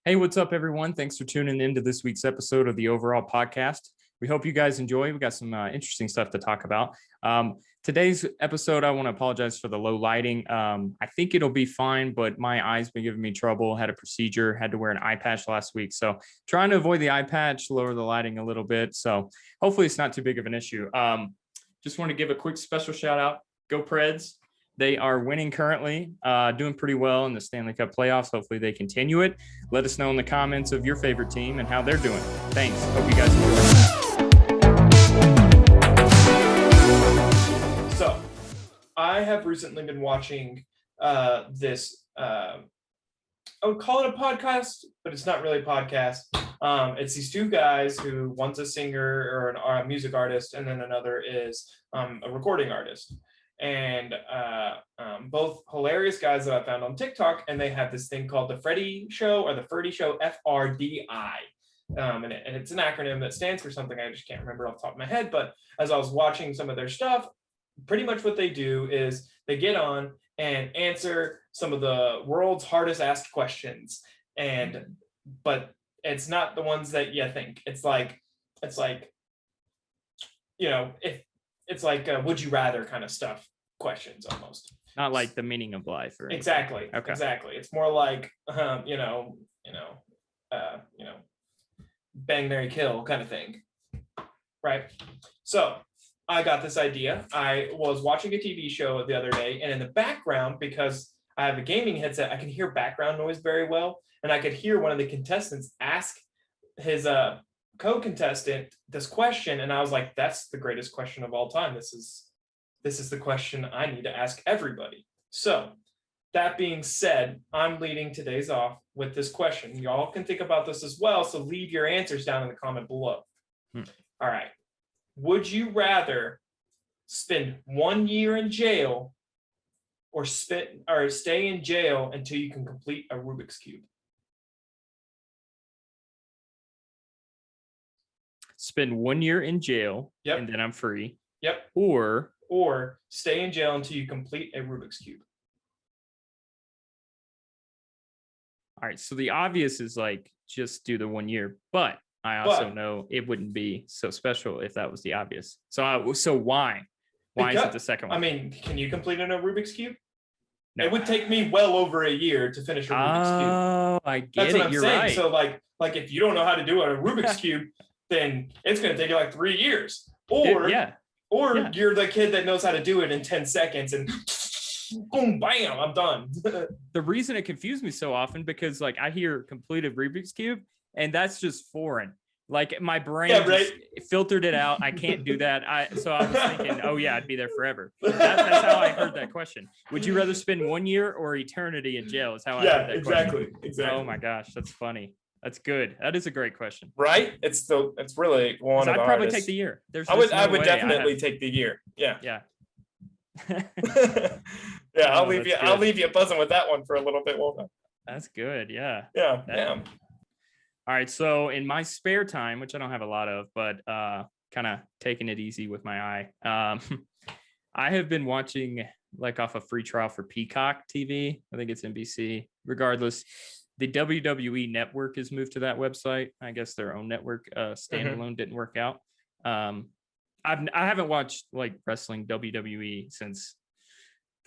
Hey, what's up, everyone? Thanks for tuning in to this week's episode of the Overall Podcast. We hope you guys enjoy. We got some interesting stuff to talk about. Today's episode, I want to apologize for the low lighting. I think it'll be fine, but my eyes been giving me trouble. Had a procedure, had to wear an eye patch last week. So trying to avoid the eye patch, lower the lighting a little bit. So hopefully it's not too big of an issue. Just want to give a quick special shout out. Go Preds. They are winning currently, doing pretty well in the Stanley Cup playoffs. Hopefully they continue it. Let us know in the comments of your favorite team and how they're doing. Thanks. Hope you guys enjoy. So, I have recently been watching this, I would call it a podcast, but it's not really a podcast. It's these two guys who, one's a singer or a music artist, and then another is a recording artist. And both hilarious guys that I found on TikTok, and they have this thing called the Freddie Show or the Ferdy Show, FRDI. And it's an acronym that stands for something I just can't remember off the top of my head. But as I was watching some of their stuff, pretty much what they do is they get on and answer some of the world's hardest asked questions. But it's not the ones that you think. It's like, you know, it's like would you rather kind of stuff questions almost. Not like the meaning of life or anything. Exactly. Okay. Exactly. It's more like bang, marry, kill kind of thing. Right. So I got this idea. I was watching a TV show the other day, and in the background, because I have a gaming headset, I can hear background noise very well. And I could hear one of the contestants ask his co-contestant this question, and I was like, that's the greatest question of all time. This is the question I need to ask everybody. So that being said, I'm leading today's off with this question. Y'all can think about this as well, so leave your answers down in the comment below. All right. Would you rather spend 1 year in jail or stay in jail until you can complete a Rubik's Cube? Spend 1 year in jail, Yep. And then I'm free. Yep. Or stay in jail until you complete a Rubik's Cube. all right, so the obvious is like just do the 1 year, but I also know it wouldn't be so special if that was the obvious. So why? Why is it the second one? I mean, can you complete a Rubik's Cube? No. It would take me well over a year to finish a Rubik's Cube. Oh, I get That's it. what I'm You're saying. right. So like if you don't know how to do a Rubik's Cube, then it's going to take you like 3 years. Or you're the kid that knows how to do it in 10 seconds and boom, bam, I'm done. The reason it confused me so often because like I hear completed Rubik's Cube and that's just foreign. Like my brain just filtered it out. I can't do that. So I was thinking, oh yeah, I'd be there forever. That's how I heard that question. Would you rather spend 1 year or eternity in jail? Is how I heard that question. Exactly. Oh my gosh, that's funny. That's good. That is a great question. Right? It's really one of the I'd probably hardest. take the year. I would definitely take the year. Yeah. Yeah. Yeah, I'll leave you buzzing with that one for a little bit, won't I? That's good. Yeah. Yeah. All right. So in my spare time, which I don't have a lot of, but kind of taking it easy with my eye, I have been watching like off a free trial for Peacock TV. I think it's NBC. Regardless, the WWE network has moved to that website. I guess their own network standalone didn't work out. I haven't watched like wrestling WWE since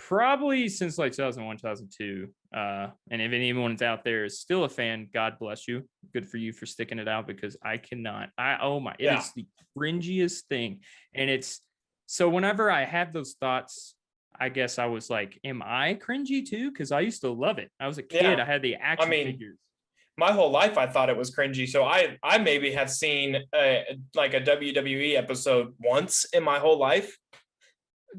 like 2001, 2002. And if anyone's out there is still a fan, God bless you. Good for you for sticking it out because I cannot. It is the cringiest thing. And it's so whenever I had those thoughts, I guess I was like, am I cringy too? Because I used to love it. I was a kid. I had the action figures. My whole life, I thought it was cringy. So I maybe have seen like a WWE episode once in my whole life.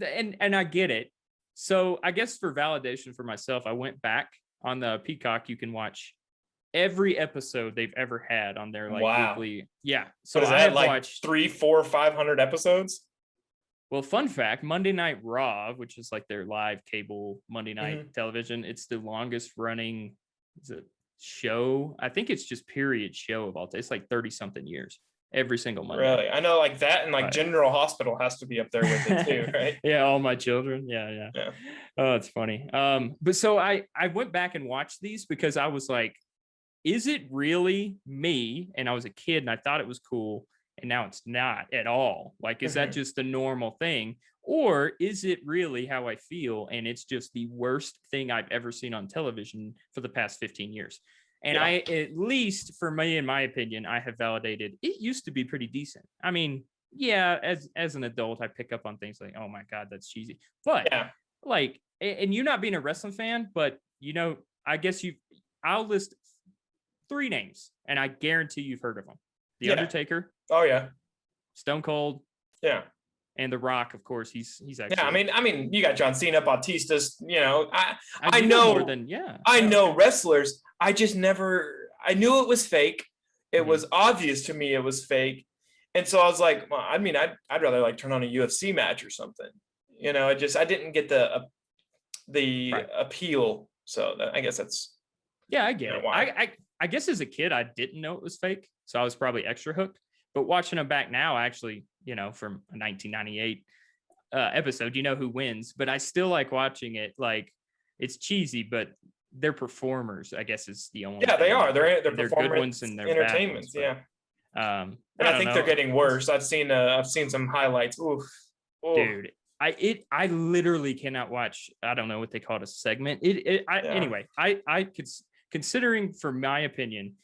And I get it. So I guess for validation for myself, I went back on the Peacock. You can watch every episode they've ever had on their weekly. Yeah. So I have watched 300, 400, 500 episodes. Well, fun fact, Monday Night Raw, which is like their live cable Monday night television, it's the longest running show. I think it's just period show of all time. It's like 30 something years. Every single Monday. Really? I know like that and like General Hospital has to be up there with it too, right? Yeah, All My Children. Yeah. Oh, it's funny. But so I went back and watched these because I was like, is it really me? And I was a kid and I thought it was cool, and now it's not at all. Like, is that just a normal thing? Or is it really how I feel? And it's just the worst thing I've ever seen on television for the past 15 years. And I, at least for me, in my opinion, I have validated it used to be pretty decent. I mean, yeah, as an adult, I pick up on things like, oh my God, that's cheesy. But like, and you not being a wrestling fan, but I guess I'll list 3 names and I guarantee you've heard of them. The Undertaker. Oh yeah. Stone Cold. Yeah. And The Rock, of course, he's actually. Yeah, I mean, you got John Cena, Batista's. I know more than I know wrestlers. I just never. I knew it was fake. It was obvious to me it was fake, and so I was like, well, I mean, I'd rather like turn on a UFC match or something. I didn't get the appeal. So I guess that's. Yeah, I get it. Why. I guess as a kid, I didn't know it was fake, so I was probably extra hooked. But watching them back now, actually, from a 1998 episode, who wins. But I still like watching it. Like, it's cheesy, but they're performers, I guess, is the only. Yeah, they are. They're good ones and they're entertainments. Bad ones, and I think they're getting worse. I've seen some highlights. Oof. Dude, I literally cannot watch. I don't know what they call it, a segment. Anyway, I could, considering, for my opinion,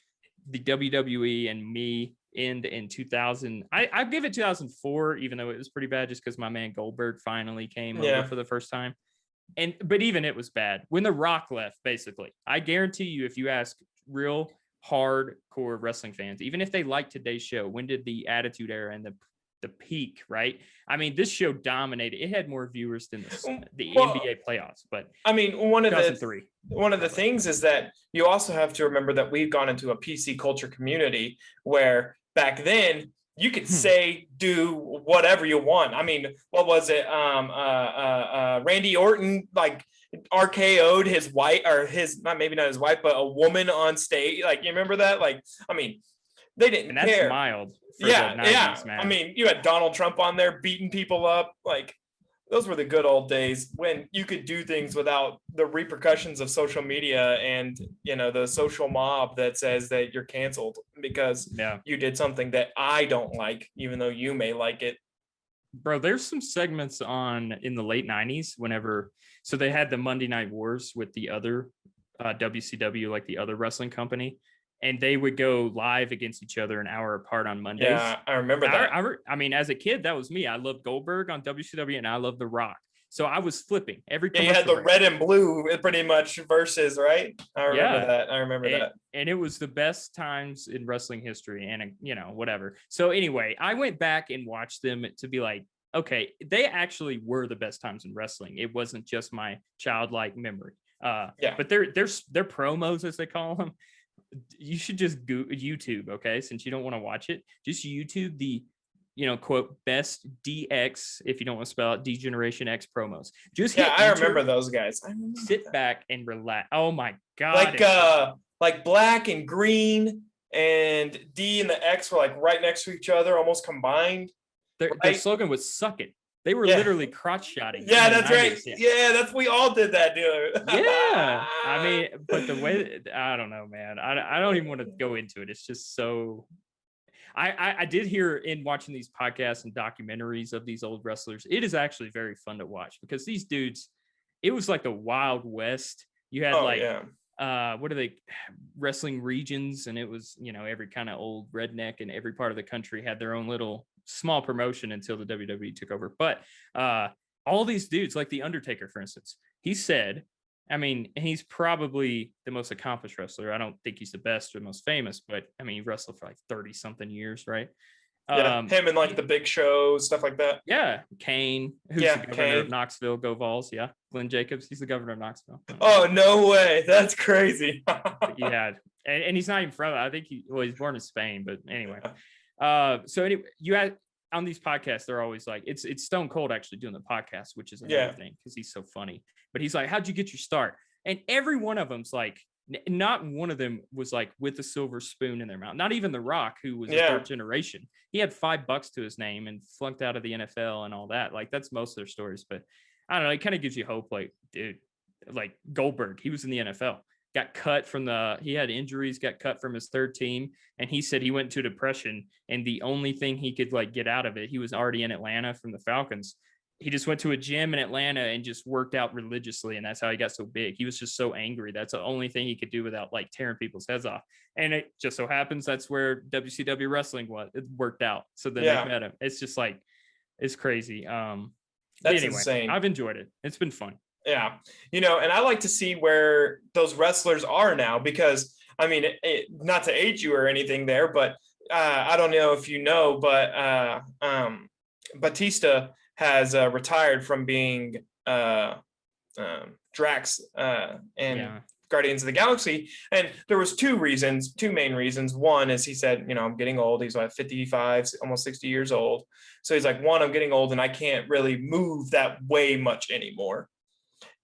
the WWE and me in 2000, I give it 2004, even though it was pretty bad, just because my man Goldberg finally came over for the first time. But even it was bad when The Rock left. Basically, I guarantee you, if you ask real hardcore wrestling fans, even if they like today's show, when did the Attitude Era and the peak, right? I mean, this show dominated. It had more viewers than the NBA playoffs. But I mean, one of the things is that you also have to remember that we've gone into a PC culture community where back then you could say, do whatever you want. I mean, what was it? Randy Orton, like, RKO'd his wife, or maybe not his wife, but a woman on stage. Like, you remember that? Like, I mean, they didn't and that's care. Mild. Yeah. Man. I mean, you had Donald Trump on there beating people up. Like, those were the good old days when you could do things without the repercussions of social media and, the social mob that says that you're canceled because you did something that I don't like, even though you may like it. Bro, there's some segments in the late 90s so they had the Monday Night Wars with the other WCW, like the other wrestling company. And they would go live against each other an hour apart on Mondays. Yeah, I remember that. I mean, as a kid, that was me. I loved Goldberg on WCW, and I loved The Rock. So I was flipping every. Yeah, you had the red and blue, pretty much, versus, right? I remember that. And it was the best times in wrestling history, and whatever. So anyway, I went back and watched them to be like, okay, they actually were the best times in wrestling. It wasn't just my childlike memory. But their promos, as they call them. You should just go YouTube, okay? Since you don't want to watch it, just YouTube the, quote, best DX, if you don't want to spell out D-Generation X promos. Just I remember those guys. Sit back and relax. Oh my God. Like black and green and D and the X were like right next to each other, almost combined. Their slogan was "Suck it." They were literally crotch-shotting. Yeah, that's right. Yeah, we all did that, dude. Yeah. I mean, but the way I don't know, man. I don't even want to go into it. It's just so. I did hear in watching these podcasts and documentaries of these old wrestlers, it is actually very fun to watch because these dudes, it was like the Wild West. You had what are they, wrestling regions, and it was every kind of old redneck in every part of the country had their own little small promotion until the WWE took over. But all these dudes, like the Undertaker, for instance, he said, I mean, he's probably the most accomplished wrestler. I don't think he's the best or the most famous, but I mean, he wrestled for like 30 something years, right? Him and like the Big Show, stuff like that. Yeah, Kane, who's the governor of Knoxville, go Vols. Yeah, Glenn Jacobs, he's the governor of Knoxville. Oh, no way, that's crazy. Yeah, and he's not even from. I think he's born in Spain, but anyway. So anyway, you had on these podcasts, they're always like, it's Stone Cold actually doing the podcast, which is another thing because he's so funny. But he's like, how'd you get your start? And every one of them's like, not one of them was like with a silver spoon in their mouth. Not even The Rock, who was a third generation. He had $5 to his name and flunked out of the NFL and all that. Like, that's most of their stories. But I don't know, it kind of gives you hope. Like, dude, like Goldberg, he was in the NFL. got cut from he had injuries, got cut from his third team. And he said he went into depression. And the only thing he could like get out of it, he was already in Atlanta from the Falcons. He just went to a gym in Atlanta and just worked out religiously. And that's how he got so big. He was just so angry. That's the only thing he could do without like tearing people's heads off. And it just so happens that's where WCW wrestling it worked out. So then they met him. It's just like, it's crazy. That's anyway, insane. I've enjoyed it. It's been fun. Yeah. And I like to see where those wrestlers are now, because I mean, not to age you or anything there, but I don't know if you know, but Batista has retired from being Drax and Guardians of the Galaxy. And there was two main reasons. One is he said, I'm getting old. He's like 55, almost 60 years old. So he's like, one, I'm getting old and I can't really move that way much anymore.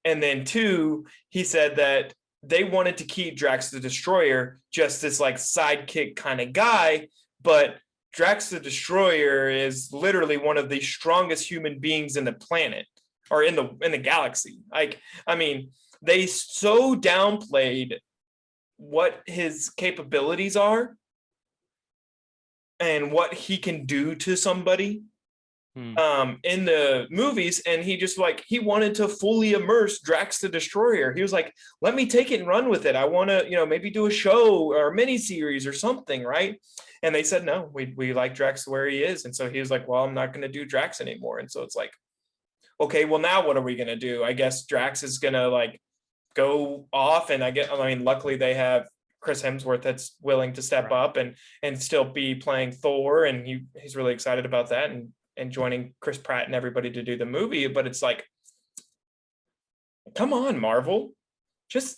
And then two, he said that they wanted to keep Drax the Destroyer just this like sidekick kind of guy, but Drax the Destroyer is literally one of the strongest human beings in the planet or in the galaxy. Like, I mean, they so downplayed what his capabilities are and what he can do to somebody in the movies. And he wanted to fully immerse Drax the Destroyer. He was like, let me take it and run with it. I want to, maybe do a show or a mini series or something. Right. And they said, no, we like Drax where he is. And so he was like, well, I'm not going to do Drax anymore. And so it's like, okay, well, now what are we going to do? I guess Drax is going to like go off. And luckily they have Chris Hemsworth that's willing to step up and still be playing Thor. And he's really excited about that. And joining Chris Pratt and everybody to do the movie. But it's like, come on, Marvel, just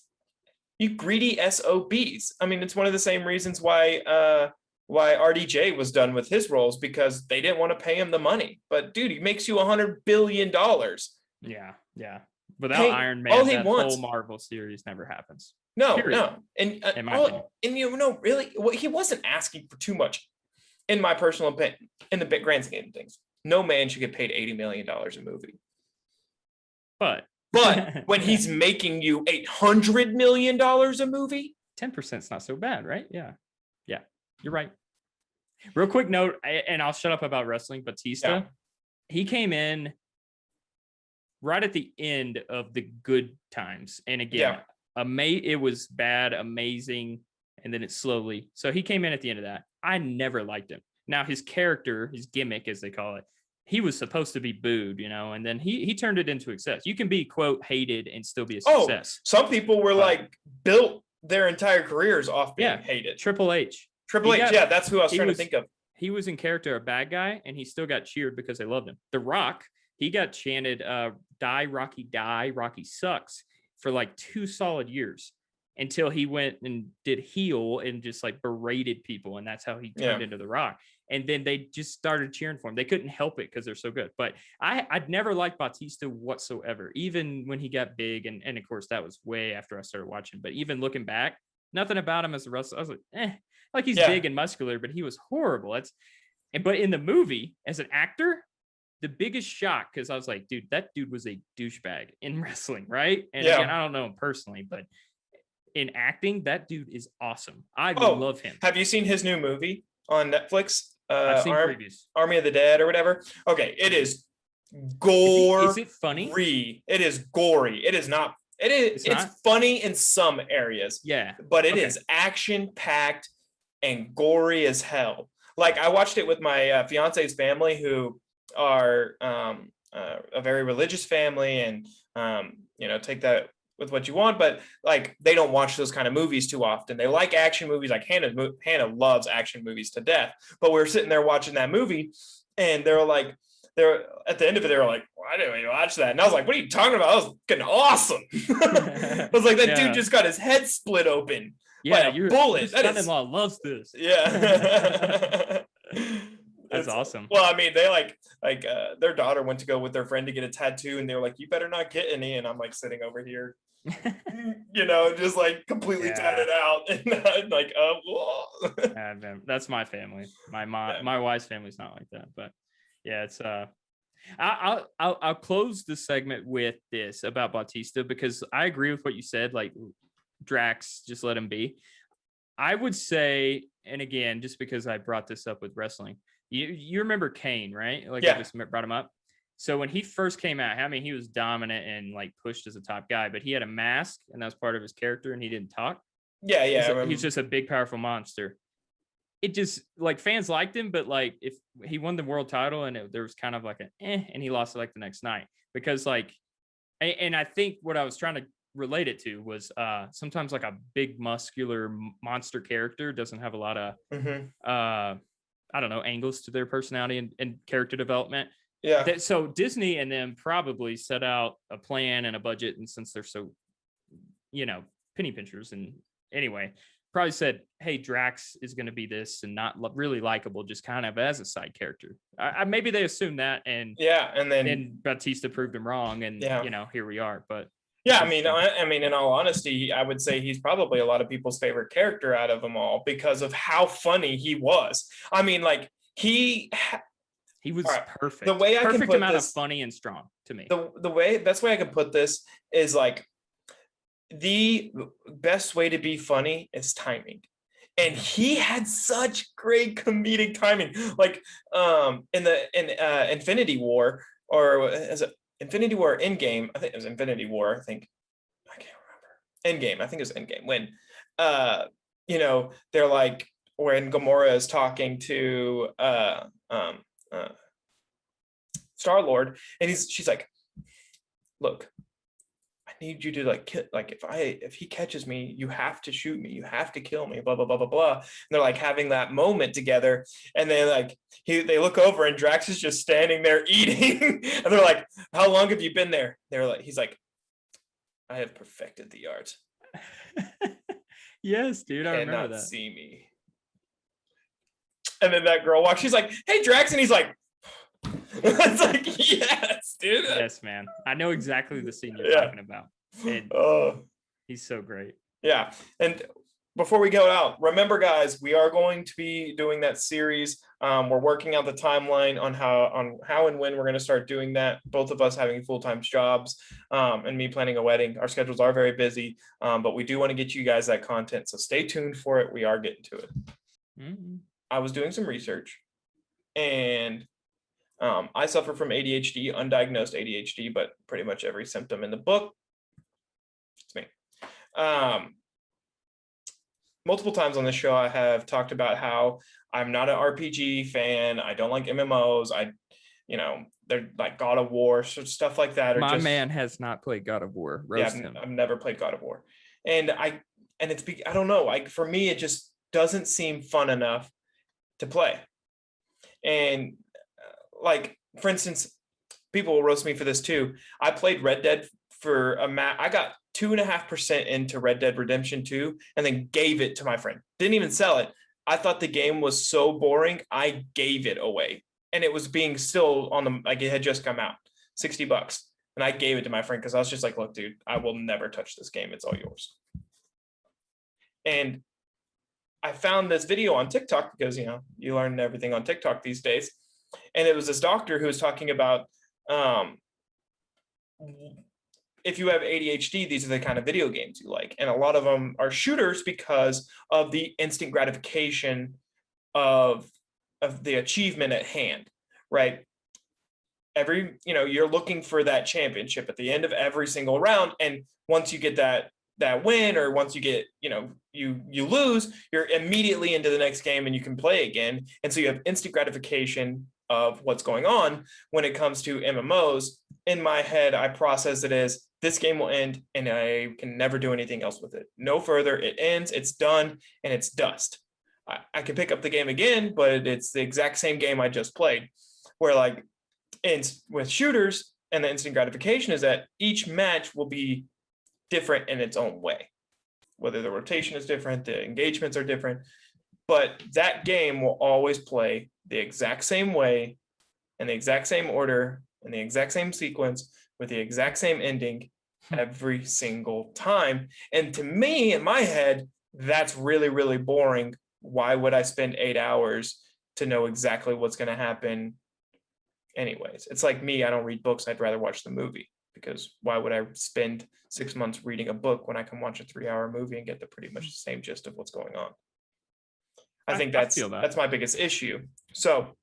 you greedy SOBs. I mean, it's one of the same reasons why RDJ was done with his roles, because they didn't want to pay him the money. But dude, he makes you $100 billion. Yeah. Without Iron Man, that whole Marvel series never happens. No. And really, he wasn't asking for too much, in my personal opinion, in the big grand scheme of things. No man should get paid $80 million a movie. But when he's making you $800 million a movie, 10% is not so bad, right? Yeah, you're right. Real quick note, and I'll shut up about wrestling. Batista, he came in right at the end of the good times, and again, it was bad, amazing, and then it slowly. So he came in at the end of that. I never liked him. Now his character, his gimmick, as they call it, he was supposed to be booed, and then he turned it into success. You can be, quote, hated and still be a success. Some people were built their entire careers off being hated. Triple H, that's who I was trying to think of. He was in character a bad guy, and he still got cheered because they loved him. The Rock, he got chanted, die, Rocky sucks, for like 2 solid years. Until he went and did heel and just like berated people. And that's how he turned into The Rock. And then they just started cheering for him. They couldn't help it because they're so good. But I'd never liked Batista whatsoever, even when he got big. And of course, that was way after I started watching. But even looking back, nothing about him as a wrestler. I was like, he's big and muscular, but he was horrible. But in the movie, as an actor, the biggest shock, because I was like, dude, that dude was a douchebag in wrestling, right? And again, I don't know him personally, but in acting, that dude is awesome. I love him. Have you seen his new movie on Netflix? I've seen previews. Army of the Dead or whatever. Okay, it is gory. Is it funny? It is gory. It is not. It's funny in some areas. Yeah, but it is action packed and gory as hell. Like, I watched it with my fiance's family, who are a very religious family, and take that with what you want, but like, they don't watch those kind of movies too often. They like action movies. Like Hannah loves action movies to death. But we were sitting there watching that movie, and they're at the end of it, they were like, why didn't we watch that? And I was like, what are you talking about? That was fucking awesome. I was like, that dude just got his head split open by a bullet. Your son-in-law loves this. Yeah. That's awesome. Well, I mean, they like their daughter went to go with their friend to get a tattoo, and they were like, you better not get any. And I'm like sitting over here, just like completely tatted out. And I'm like, that's my family. My wife's family's not like that, but yeah, it's I'll close the segment with this about Batista, because I agree with what you said. Like, Drax, just let him be. I would say, and again, just because I brought this up with wrestling, you remember Kane, right? Like I just brought him up. So when he first came out, I mean, he was dominant and like pushed as a top guy, but he had a mask and that was part of his character and he didn't talk. He's just a big, powerful monster. It just like fans liked him, but like if he won the world title and there was kind of like and he lost it like the next night because like, and I think what I was trying to relate it to was sometimes like a big muscular monster character doesn't have a lot of I don't know, angles to their personality and character development. Yeah. So Disney and them probably set out a plan and a budget, and since they're so, penny pinchers, and anyway, probably said, "Hey, Drax is going to be this and not really likable, just kind of as a side character." Maybe they assumed that, and then Batista proved them wrong, and here we are. But I mean, in all honesty, I would say he's probably a lot of people's favorite character out of them all because of how funny he was. I mean, like he was perfect. The way I perfect can put amount this, of funny and strong to me. The best way I can put this is like the best way to be funny is timing. And he had such great comedic timing. Like in Infinity War, or is it Infinity War Endgame? I think it was Infinity War. I can't remember. Endgame. I think it was Endgame. When they're like when Gamora is talking to Star-Lord, and she's like, "Look, I need you to like if he catches me, you have to shoot me, you have to kill me, blah blah blah blah blah." And they're like having that moment together, and then like they look over and Drax is just standing there eating, and they're like, "How long have you been there?" He's like, "I have perfected the art." Yes, dude, I remember that. See me. And then that girl walks. She's like, "Hey, Drax," and he's like, "It's like, yes, dude." Yes, man. I know exactly the scene you're talking about. And he's so great. Yeah. And before we go out, remember, guys, we are going to be doing that series. We're working out the timeline on how and when we're going to start doing that. Both of us having full-time jobs, and me planning a wedding. Our schedules are very busy, but we do want to get you guys that content. So stay tuned for it. We are getting to it. Mm-hmm. I was doing some research, and I suffer from ADHD, undiagnosed ADHD, but pretty much every symptom in the book, it's me. Multiple times on the show, I have talked about how I'm not an RPG fan. I don't like MMOs. They're like God of War, stuff like that. My man has not played God of War. Roast him. I've never played God of War, and I don't know. Like for me, it just doesn't seem fun enough to play. And like, for instance, people will roast me for this too. I played Red Dead for I got 2.5% into Red Dead Redemption 2 and then gave it to my friend. Didn't even sell it. I thought the game was so boring, I gave it away. And it was being still on it had just come out, $60. And I gave it to my friend because I was just like, "Look, dude, I will never touch this game. It's all yours." And I found this video on TikTok because, you learn everything on TikTok these days. And it was this doctor who was talking about if you have ADHD, these are the kind of video games you like. And a lot of them are shooters because of the instant gratification of the achievement at hand, right? You're looking for that championship at the end of every single round. And once you get that win, or once you get, you lose, you're immediately into the next game and you can play again. And so you have instant gratification of what's going on. When it comes to MMOs, in my head, I process it as this game will end and I can never do anything else with it. No further. It ends, it's done, and it's dust. I can pick up the game again, but it's the exact same game I just played. Where like with shooters, and the instant gratification is that each match will be different in its own way. Whether the rotation is different, the engagements are different, but that game will always play the exact same way, in the exact same order, in the exact same sequence, with the exact same ending every single time. And to me, in my head, that's really, really boring. Why would I spend 8 hours to know exactly what's going to happen anyways? It's like me, I don't read books. I'd rather watch the movie. because why would I spend 6 months reading a book when I can watch a 3-hour movie and get the pretty much the same gist of what's going on? I think that's my biggest issue. So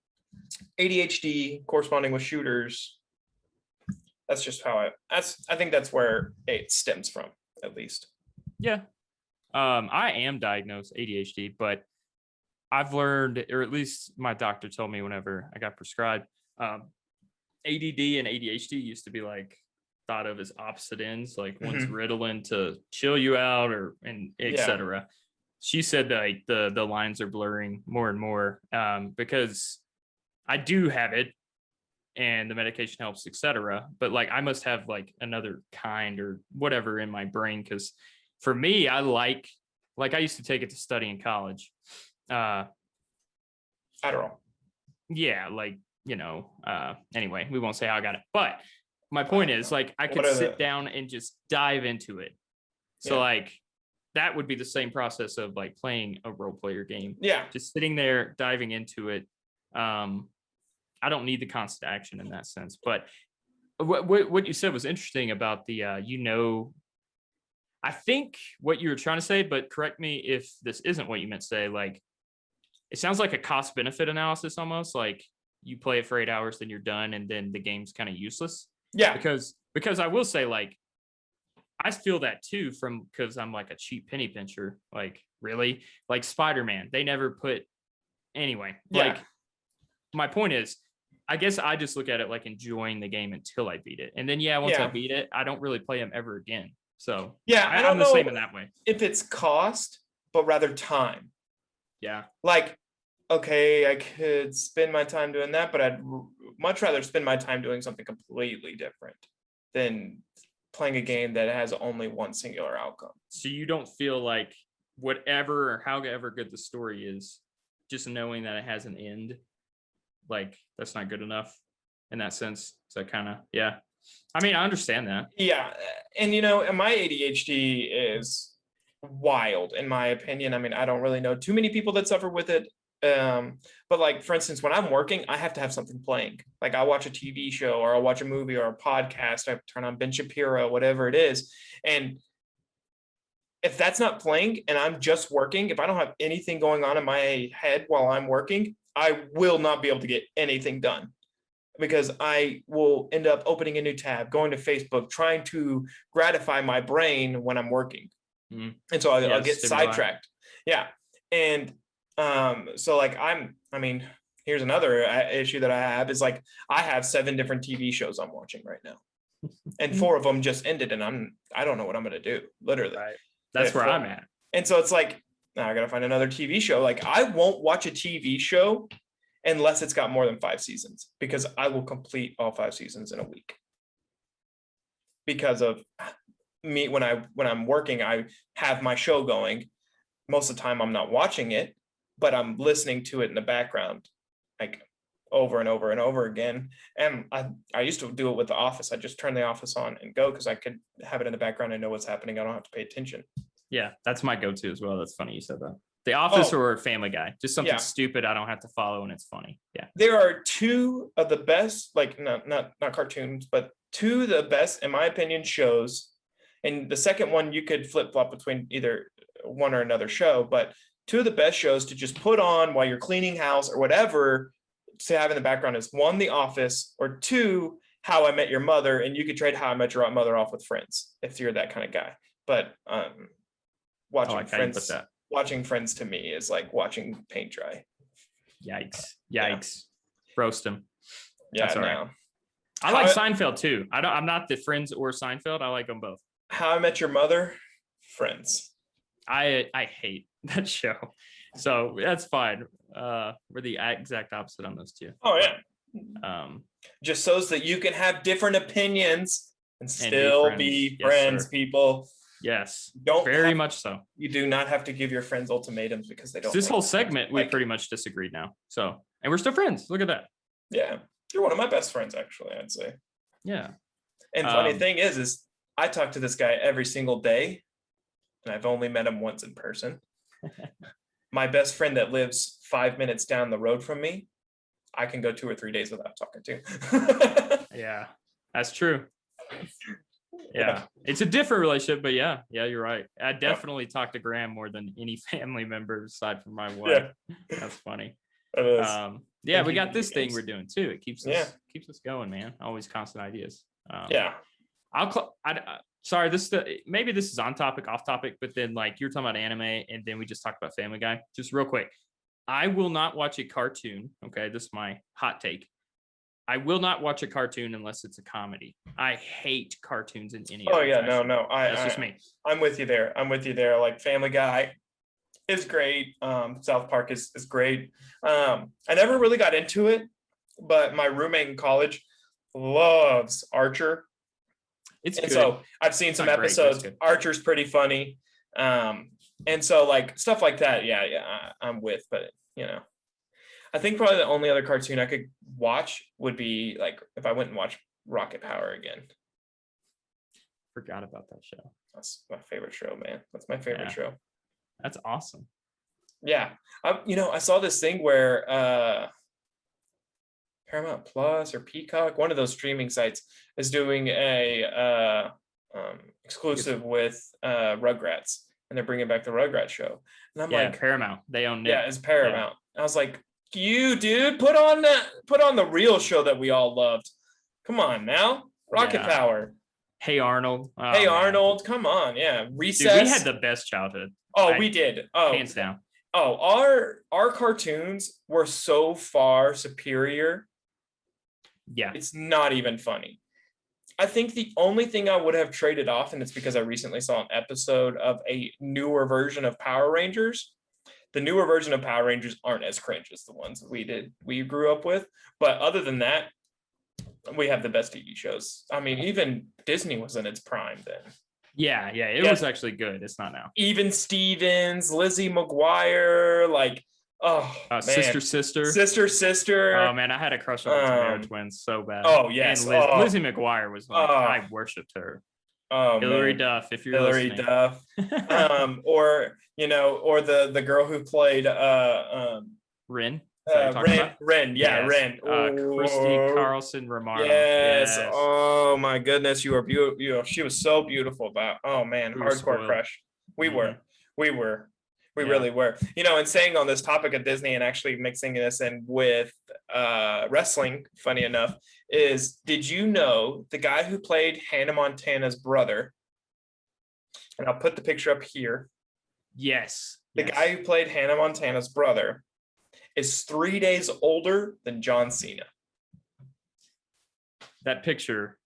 ADHD corresponding with shooters, that's just how I think that's where it stems from, at least. Yeah. I am diagnosed ADHD, but I've learned, or at least my doctor told me whenever I got prescribed, ADD and ADHD used to be like thought of as opposite ends, like one's Ritalin to chill you out and etc. She said that like the lines are blurring more and more because I do have it and the medication helps, etc. But like I must have like another kind or whatever in my brain, because for me, I like I used to take it to study in college. Adderall. Yeah, like, anyway, we won't say how I got it. But my point is, like, I could sit down and just dive into it. So like that would be the same process of like playing a role player game. Yeah. Just sitting there, diving into it. I don't need the constant action in that sense. But what you said was interesting about the, I think what you were trying to say, but correct me if this isn't what you meant to say, like, it sounds like a cost benefit analysis almost, like you play it for 8 hours, then you're done, and then the game's kind of useless. Yeah. Because I will say, like, I feel that too because I'm like a cheap penny pincher. Like, really? Like Spider-Man, they never put anyway. Yeah. Like, my point is, I guess I just look at it like enjoying the game until I beat it. And then once I beat it, I don't really play them ever again. So I'm the same in that way. If it's cost, but rather time. Yeah. Like, okay, I could spend my time doing that, but I'd much rather spend my time doing something completely different than playing a game that has only one singular outcome. So you don't feel like whatever or however good the story is, just knowing that it has an end, like that's not good enough in that sense. So kind of, I mean, I understand that. Yeah. And, my ADHD is wild, in my opinion. I mean, I don't really know too many people that suffer with it. But like, for instance, when I'm working, I have to have something playing. Like I watch a TV show or I'll watch a movie or a podcast. I turn on Ben Shapiro, whatever it is. And if that's not playing and I'm just working, if I don't have anything going on in my head while I'm working, I will not be able to get anything done, because I will end up opening a new tab, going to Facebook, trying to gratify my brain when I'm working. And so I'll get sidetracked. Yeah. And so like here's another issue that I have is like I have 7 different TV shows I'm watching right now, and 4 of them just ended, and I don't know what I'm gonna do, literally. Right. That's where I'm at. And so it's like, now I gotta find another TV show. Like I won't watch a TV show unless it's got more than 5 seasons, because I will complete all 5 seasons in a week. Because of me, when I'm working, I have my show going. Most of the time I'm not watching it, but I'm listening to it in the background, like over and over and over again. And I used to do it with The Office. I just turn The Office on and go, because I could have it in the background and know what's happening. I don't have to pay attention. Yeah, that's my go-to as well. That's funny you said that. The Office or Family Guy, just something stupid I don't have to follow and it's funny. Yeah. There are 2 of the best, like not cartoons, but 2 of the best, in my opinion, shows. And the second one you could flip-flop between either one or another show, but 2 of the best shows to just put on while you're cleaning house or whatever to have in the background is 1, The Office, or 2, How I Met Your Mother. And you could trade How I Met Your Mother off with Friends if you're that kind of guy. But watching Friends to me is like watching paint dry. Yikes. Yeah. Roast him. Yeah, that's all right. I like Seinfeld too. I'm not the Friends or Seinfeld. I like them both. How I Met Your Mother, Friends. I hate that show, so that's fine. We're the exact opposite on those 2. Oh yeah. Just so that you can have different opinions and still be friends, people. Yes, don't very much so. You do not have to give your friends ultimatums because they don't. This whole segment, we pretty much disagreed now. So, and we're still friends. Look at that. Yeah, you're one of my best friends, actually. I'd say. Yeah. And funny thing is I talk to this guy every single day, and I've only met him once in person. My best friend that lives 5 minutes down the road from me, I can go 2 or 3 days without talking to. Yeah, that's true. Yeah, it's a different relationship, but yeah, you're right. I definitely talk to Graham more than any family member aside from my wife. That's funny. Yeah, we got this thing we're doing too. It keeps us going, man. Always constant ideas. Sorry, maybe this is on topic, off topic, but then like you're talking about anime, and then we just talked about Family Guy. Just real quick, I will not watch a cartoon. Okay, this is my hot take. I will not watch a cartoon unless it's a comedy. I hate cartoons in any. Oh yeah, fashion. No. That's just me. I'm with you there. Like Family Guy is great. South Park is great. I never really got into it, but my roommate in college loves Archer. It's good. So I've seen some episodes. Archer's pretty funny. And so like stuff like that. Yeah, I'm with, but I think probably the only other cartoon I could watch would be like if I went and watched Rocket Power again. Forgot about that show. That's my favorite show, man. That's my favorite show. That's awesome. Yeah. I saw this thing where Paramount Plus or Peacock, one of those streaming sites, is doing a exclusive with Rugrats, and they're bringing back the Rugrats show. And I'm like, Paramount. They own it. Yeah, it's Paramount. I was like, dude, put on the real show that we all loved. Come on now, Rocket Power. Hey Arnold. Oh, hey Arnold, come on, Recess. Dude, we had the best childhood. We did. Hands down. Our cartoons were so far superior. Yeah, it's not even funny. I think the only thing I would have traded off, and it's because I recently saw an episode of a newer version of Power Rangers. The newer version of Power Rangers aren't as cringe as the ones we grew up with. But other than that, we have the best TV shows. I mean, even Disney was in its prime then. Yeah, it was actually good. It's not now. Even Stevens, Lizzie McGuire, like, Sister. Oh man, I had a crush on the Tomato Twins so bad. Oh yes, and Lizzie McGuire was like, I worshipped her. Oh, Hilary Duff, if you're Hilary listening. Duff, or the girl who played Ren. Ren. Christy Carlson Romano. Yes. Oh my goodness, you were beautiful. She was so beautiful. Oh man, hardcore crush. We really were. And saying on this topic of Disney and actually mixing this in with wrestling, funny enough, did you know the guy who played Hannah Montana's brother? And I'll put the picture up here. Yes. The guy who played Hannah Montana's brother is 3 days older than John Cena. That picture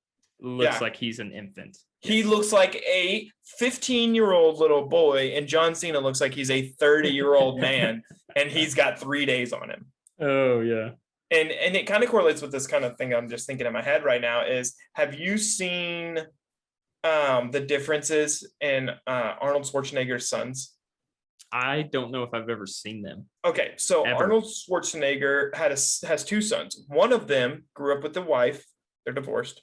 looks like he's an infant. He looks like a 15-year-old little boy, and John Cena looks like he's a 30-year-old man, and he's got 3 days on him. Oh, yeah. And it kind of correlates with this kind of thing I'm just thinking in my head right now is, have you seen the differences in Arnold Schwarzenegger's sons? I don't know if I've ever seen them. Okay, so Arnold Schwarzenegger has two sons. One of them grew up with the wife. They're divorced.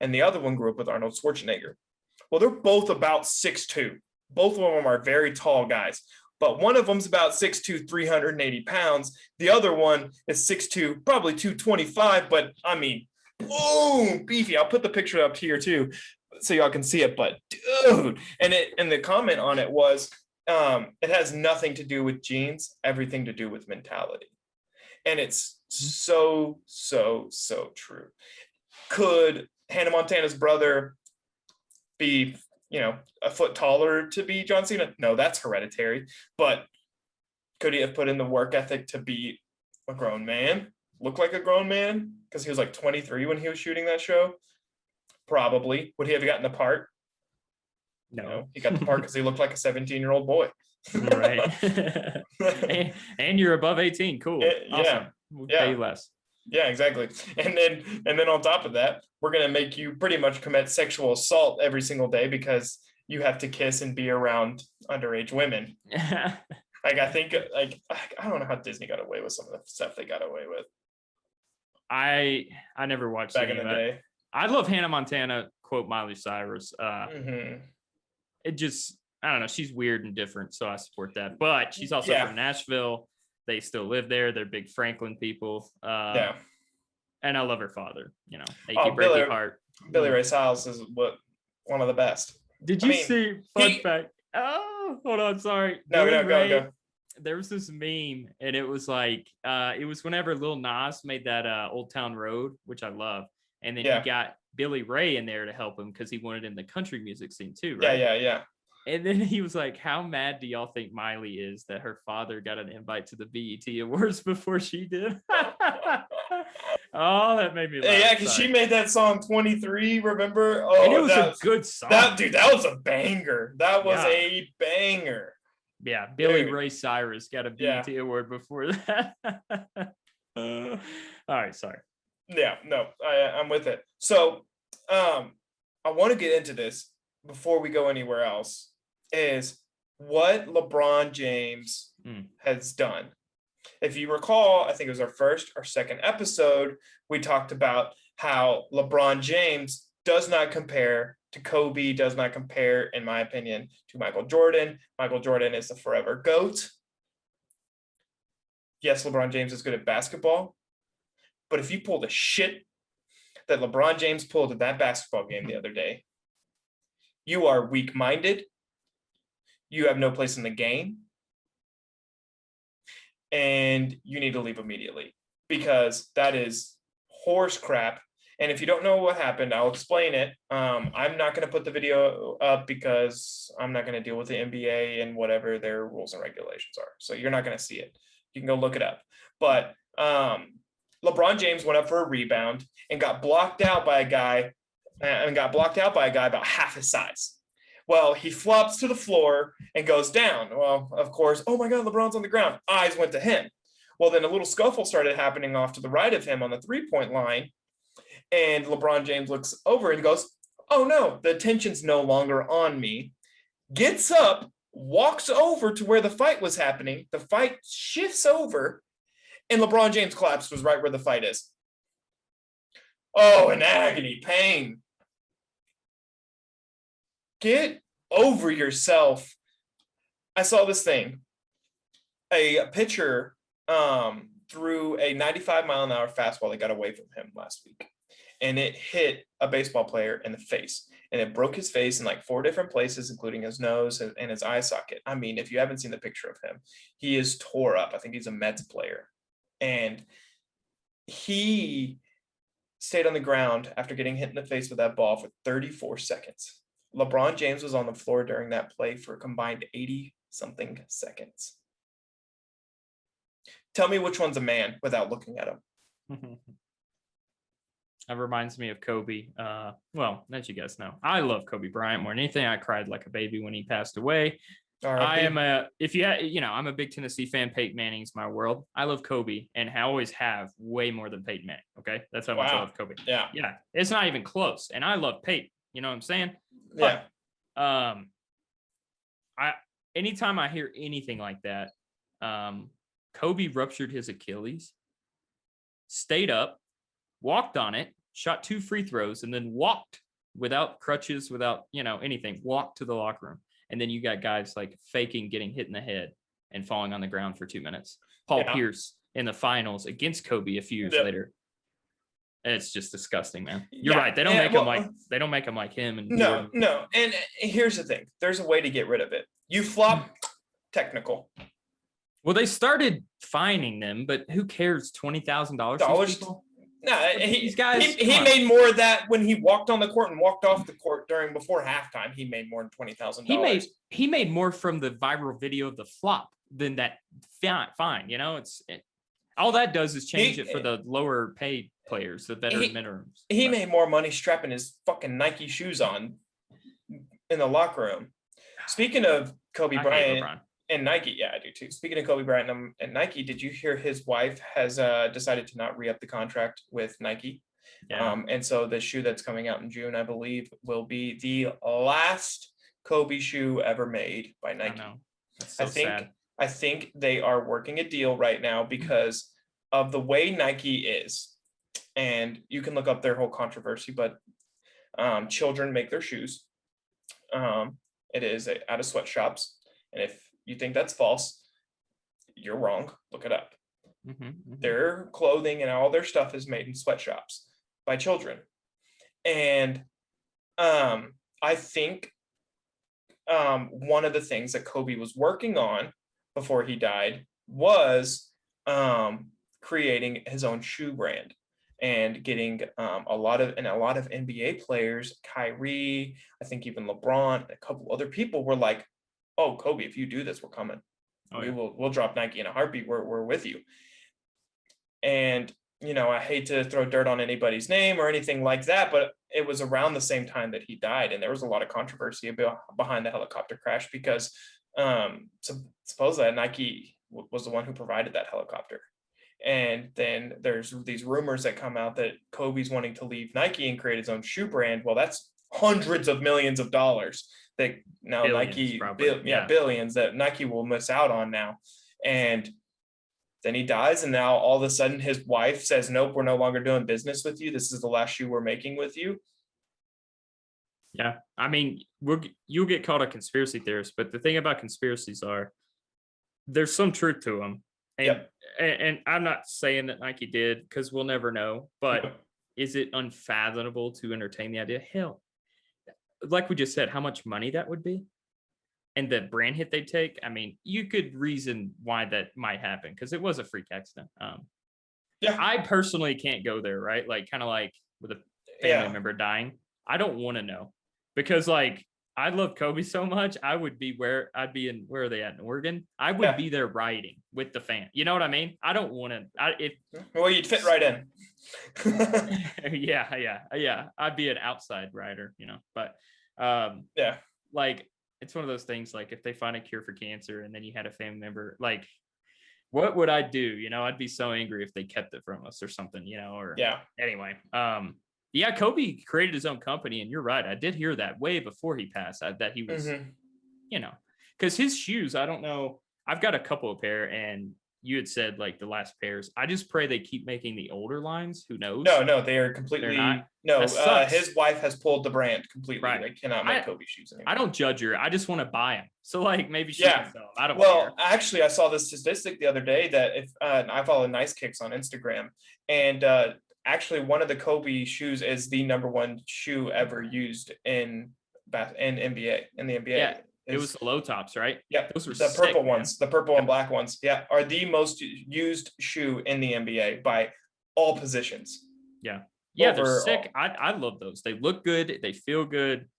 And the other one grew up with Arnold Schwarzenegger. Well, they're both about 6'2". Both of them are very tall guys. But one of them's about 6'2", 380 pounds. The other one is 6'2", probably 225. But, I mean, boom, beefy. I'll put the picture up here, too, so y'all can see it. But, dude. And the comment on it was, it has nothing to do with genes, everything to do with mentality. And it's so true. Could Hannah Montana's brother be, a foot taller to be John Cena? No, that's hereditary. But could he have put in the work ethic to be a grown man? Look like a grown man? Because he was like 23 when he was shooting that show? Probably. Would he have gotten the part? No, he got the part because he looked like a 17-year-old boy. Right. and you're above 18. Cool. Awesome. We'll pay you less. Yeah, exactly. And then on top of that, we're going to make you pretty much commit sexual assault every single day because you have to kiss and be around underage women. I think I don't know how Disney got away with some of the stuff they got away with. I never watched back in the day. I love Hannah Montana, quote Miley Cyrus. It just, I don't know. She's weird and different, so I support that. But she's also from Nashville. They still live there. They're big Franklin people. And I love her father. You know, achy Oh, breaky heart. Billy Ray Cyrus is one of the best. Did you see? Fun fact. Oh, hold on. Sorry. No, Billy Ray, go. There was this meme, and it was like, it was whenever Lil Nas made that Old Town Road, which I love, and then he got Billy Ray in there to help him because he wanted in the country music scene too, right? Yeah. And then he was like, "How mad do y'all think Miley is that her father got an invite to the BET Awards before she did?" Oh, that made me laugh. Yeah, because she made that song 23, remember? Oh, and it was a good song. That was a banger. That was a banger. Yeah, Billy Ray Cyrus got a BET award before that. All right, sorry. Yeah, no, I'm with it. So, I want to get into this before we go anywhere else. Is what LeBron James has done. If you recall, I think it was our first or second episode, we talked about how LeBron James does not compare to Kobe, does not compare, in my opinion, to Michael Jordan. Michael Jordan is the forever GOAT. Yes, LeBron James is good at basketball, but if you pull the shit that LeBron James pulled at that basketball game the other day, you are weak-minded. You have no place in the game. And you need to leave immediately because that is horse crap. And if you don't know what happened, I'll explain it. I'm not going to put the video up because I'm not going to deal with the NBA and whatever their rules and regulations are. So you're not going to see it. You can go look it up. But LeBron James went up for a rebound and got blocked out by a guy about half his size. Well, he flops to the floor and goes down. Well, of course, oh my God, LeBron's on the ground. Eyes went to him. Well, then a little scuffle started happening off to the right of him on the three-point line. And LeBron James looks over and goes, oh no, the attention's no longer on me. Gets up, walks over to where the fight was happening. The fight shifts over, and LeBron James' collapse was right where the fight is. Oh, in agony, pain. Get over yourself. I saw this thing. A pitcher threw a 95-mile-an-hour fastball that got away from him last week. And it hit a baseball player in the face. And it broke his face in like 4 different places, including his nose and his eye socket. I mean, if you haven't seen the picture of him, he is tore up. I think he's a Mets player. And he stayed on the ground after getting hit in the face with that ball for 34 seconds. LeBron James was on the floor during that play for a combined 80-something seconds. Tell me which one's a man without looking at him. That reminds me of Kobe. Well, as you guys know, I love Kobe Bryant more than anything. I cried like a baby when he passed away. I'm a big Tennessee fan. Peyton Manning's my world. I love Kobe, and I always have way more than Peyton Manning. Okay, that's how much I love Kobe. Yeah, it's not even close. And I love Peyton. You know what I'm saying? But, anytime I hear anything like that, Kobe ruptured his Achilles, stayed up, walked on it, shot 2 free throws, and then walked without crutches, without, anything, walked to the locker room. And then you got guys like faking getting hit in the head and falling on the ground for 2 minutes. Paul Pierce in the finals against Kobe a few years later. It's just disgusting, man. You're right. They don't make him like him. And no. And here's the thing. There's a way to get rid of it. You flop, technical. Well, they started fining them, but who cares? $20,000. No, he made more of that when he walked on the court and walked off the court before halftime. He made more than $20,000. He made more from the viral video of the flop than that fine. All that does is change it for the lower paid players, the better minimums. He made more money strapping his fucking Nike shoes on in the locker room. Speaking of Kobe Bryant and Nike, yeah, I do too. Speaking of Kobe Bryant and Nike, did you hear his wife has decided to not re-up the contract with Nike? Yeah. And so the shoe that's coming out in June, I believe, will be the last Kobe shoe ever made by Nike. I know. That's so sad. I think they are working a deal right now because of the way Nike is. And you can look up their whole controversy, but children make their shoes. It is out of sweatshops. And if you think that's false, you're wrong. Look it up. Their clothing and all their stuff is made in sweatshops by children. And I think one of the things that Kobe was working on before he died was creating his own shoe brand and getting a lot of NBA players, Kyrie, I think even LeBron, a couple other people were like, "Oh, Kobe, if you do this, we're coming. We'll drop Nike in a heartbeat. We're with you." And I hate to throw dirt on anybody's name or anything like that, but it was around the same time that he died, and there was a lot of controversy behind the helicopter crash because supposedly Nike was the one who provided that helicopter. And then there's these rumors that come out that Kobe's wanting to leave Nike and create his own shoe brand. Well, that's hundreds of millions of dollars that now Billions, Nike, billions that Nike will miss out on now. And then he dies, and now all of a sudden his wife says, "Nope, we're no longer doing business with you. This is the last shoe we're making with you." Yeah, I mean, you'll get called a conspiracy theorist, but the thing about conspiracies are there's some truth to them. And I'm not saying that Nike did, because we'll never know, but is it unfathomable to entertain the idea? Hell, like we just said, how much money that would be and the brand hit they take. I mean, you could reason why that might happen because it was a freak accident. I personally can't go there, right? Like, kind of like with a family member dying. I don't want to know because, like, I love Kobe so much. I would be where are they at in Oregon? I would be there riding with the fan. You know what I mean? I don't want to. Well, you'd fit right in. Yeah. I'd be an outside rider, but like, it's one of those things, like, if they find a cure for cancer and then you had a family member, like, what would I do? I'd be so angry if they kept it from us or something, anyway. Kobe created his own company, and you're right. I did hear that way before he passed, that he was, because his shoes, I don't know. I've got a couple of pair, and you had said, like, the last pairs. I just pray they keep making the older lines. Who knows? No, they are completely. No, his wife has pulled the brand completely. Right. They cannot make Kobe shoes anymore. I don't judge her. I just want to buy them. So, like, maybe she can sell them. I don't care. Actually, I saw this statistic the other day that if I follow Nice Kicks on Instagram, and actually one of the Kobe shoes is the #1 shoe ever used in NBA, in the NBA. Yeah. It was the low tops, right? Yeah, those were the sick, purple ones, the purple and black ones. Yeah, are the most used shoe in the NBA by all positions. Yeah, they're sick. I love those. They look good. They feel good.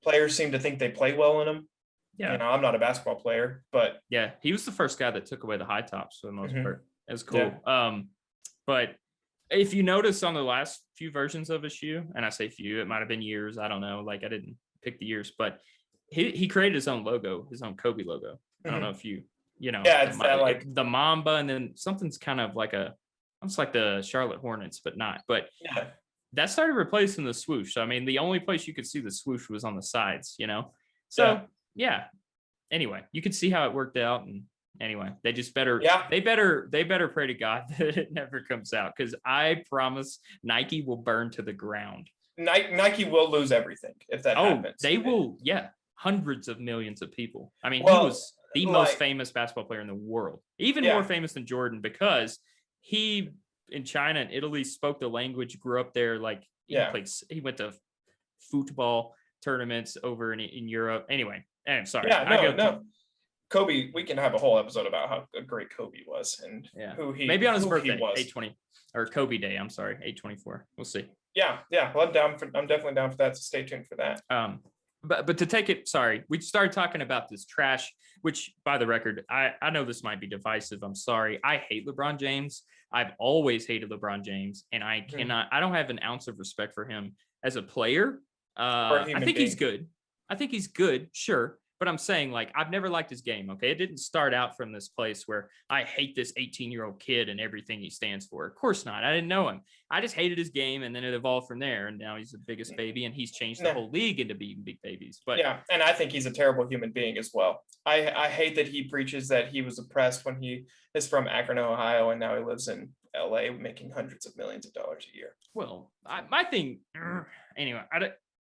Players seem to think they play well in them. Yeah, I'm not a basketball player, but he was the first guy that took away the high tops for the most part. It was cool. Yeah. But if you notice on the last few versions of his shoe, and I say few, it might have been years. I don't know. Like, I didn't pick the years, but he created his own logo, his own Kobe logo. I don't know if it's like the Mamba, and then something's kind of like it's like the Charlotte Hornets, but not. But that started replacing the swoosh. So, I mean, the only place you could see the swoosh was on the sides, So anyway, you could see how it worked out. And anyway, they just better they better pray to God that it never comes out, because I promise Nike will burn to the ground. Nike will lose everything if that happens. They will. Yeah. Hundreds of millions of people. I mean, he was the most famous basketball player in the world, even more famous than Jordan, because he in China and Italy spoke the language, grew up there. Like, he went to football tournaments over in Europe. Anyway, I'm sorry. Kobe, we can have a whole episode about how great Kobe was and who he maybe on his birthday, 820 or Kobe Day. I'm sorry, 824. We'll see. Yeah. Well, I'm definitely down for that. So stay tuned for that. But to take it, sorry, we started talking about this trash, which, by the record, I know this might be divisive. I'm sorry. I hate LeBron James. I've always hated LeBron James, and I don't have an ounce of respect for him as a player. I think he's good. Sure. But I'm saying, like, I've never liked his game, okay? It didn't start out from this place where I hate this 18-year-old kid and everything he stands for. Of course not. I didn't know him. I just hated his game, and then it evolved from there, and now he's the biggest baby, and he's changed the whole league into being big babies. But and I think he's a terrible human being as well. I hate that he preaches that he was oppressed when he is from Akron, Ohio, and now he lives in LA making hundreds of millions of dollars a year. Well, my thing, anyway,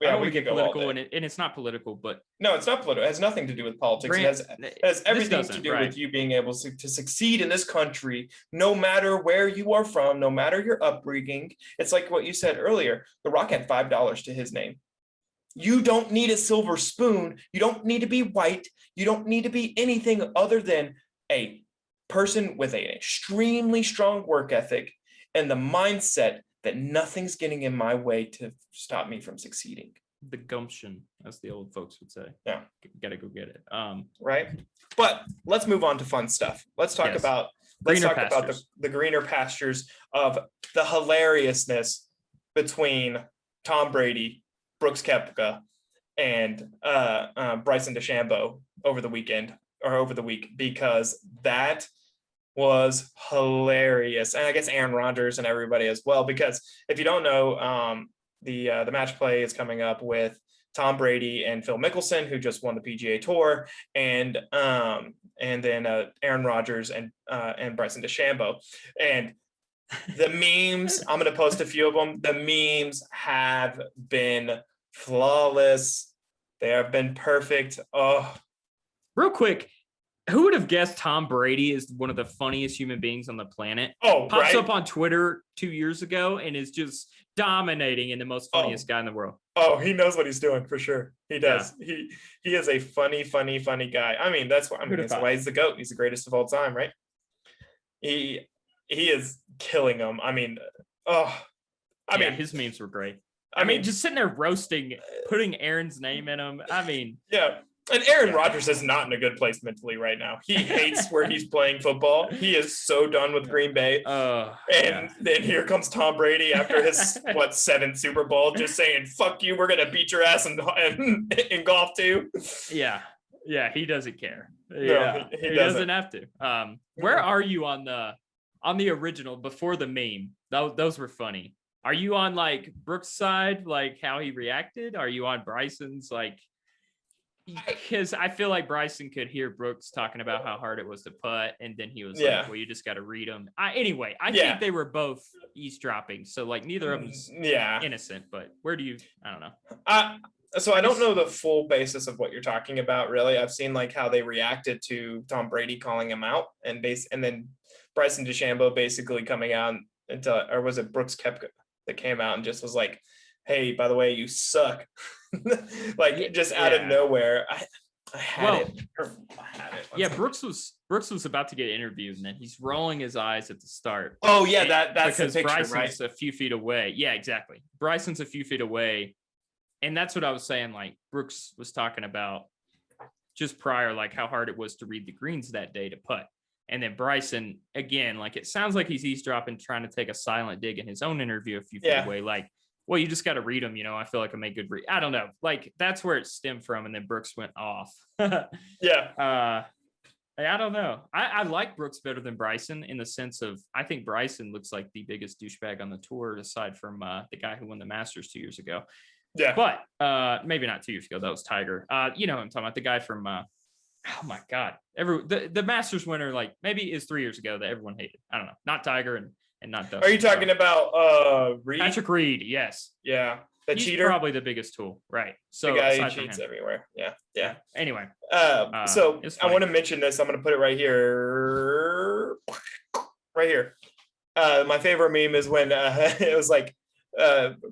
I don't want we to get could go all political, day. and it's not political, but No, it's not political. It has nothing to do with politics. It has everything to do with you being able to succeed in this country, no matter where you are from, no matter your upbringing. It's like what you said earlier. The Rock had $5 to his name. You don't need a silver spoon. You don't need to be white. You don't need to be anything other than a person with an extremely strong work ethic and the mindset that nothing's getting in my way to stop me from succeeding. the gumption, as the old folks would say. Yeah. Gotta go get it. Right. But let's move on to fun stuff. Let's talk about the greener pastures of the hilariousness between Tom Brady, Brooks Koepka, and Bryson DeChambeau over the week, because that was hilarious. And I guess Aaron Rodgers and everybody as well, because if you don't know, the match play is coming up with Tom Brady and Phil Mickelson, who just won the PGA Tour, and then Aaron Rodgers and Bryson DeChambeau. And the memes, I'm going to post a few of them. The memes have been flawless. They have been perfect. Oh, real quick, who would have guessed Tom Brady is one of the funniest human beings on the planet? Oh, pops up on Twitter 2 years ago and is just dominating and the most funniest guy in the world. Oh, he knows what he's doing for sure. He does. Yeah. He is a funny guy. I mean, that's why he's the GOAT. He's the greatest of all time, right? He is killing them. I mean, his memes were great. I mean, just sitting there roasting, putting Aaron's name in them. I mean, yeah. And Aaron Rodgers is not in a good place mentally right now. He hates where he's playing football. He is so done with Green Bay. Then here comes Tom Brady after his 7th Super Bowl, just saying, "Fuck you, we're gonna beat your ass in golf too." Yeah, he doesn't care. Yeah, no, he doesn't have to. Where are you on the original before the meme? Those were funny. Are you on like Brooks' side, like how he reacted? Are you on Bryson's like? Because I feel like Bryson could hear Brooks talking about how hard it was to putt, and then he was like, "Well, you just got to read them." I think they were both eavesdropping, so like neither of them's innocent. But where do you? I don't know. So I don't know the full basis of what you're talking about. Really, I've seen like how they reacted to Tom Brady calling him out, and then Bryson DeChambeau basically coming out or was it Brooks Koepka that came out and just was like, "Hey, by the way, you suck." Just out of nowhere. I had it. Yeah, Brooks was about to get interviewed, and then he's rolling his eyes at the start. Oh yeah, that's because the picture, Bryson's right? a few feet away. Yeah, exactly. Bryson's a few feet away, and that's what I was saying. Like Brooks was talking about just prior, like how hard it was to read the greens that day to putt. And then Bryson, again, like it sounds like he's eavesdropping, trying to take a silent dig in his own interview a few feet away. Like, well, you just got to read them. I feel like I make good read. I don't know. Like that's where it stemmed from. And then Brooks went off. I don't know. I like Brooks better than Bryson in the sense of, I think Bryson looks like the biggest douchebag on the tour, aside from the guy who won the Masters 2 years ago. Yeah. But maybe not 2 years ago. That was Tiger. I'm talking about the guy from, oh my God. The Masters winner, like maybe is 3 years ago that everyone hated. I don't know. Not Tiger and not Dustin. Are you talking about Reed? Patrick Reed, yes. Yeah. He's cheater? Probably the biggest tool, right? So the guy who cheats everywhere. Yeah. Anyway. So I want to mention this. I'm going to put it right here. Right here. My favorite meme is when it was like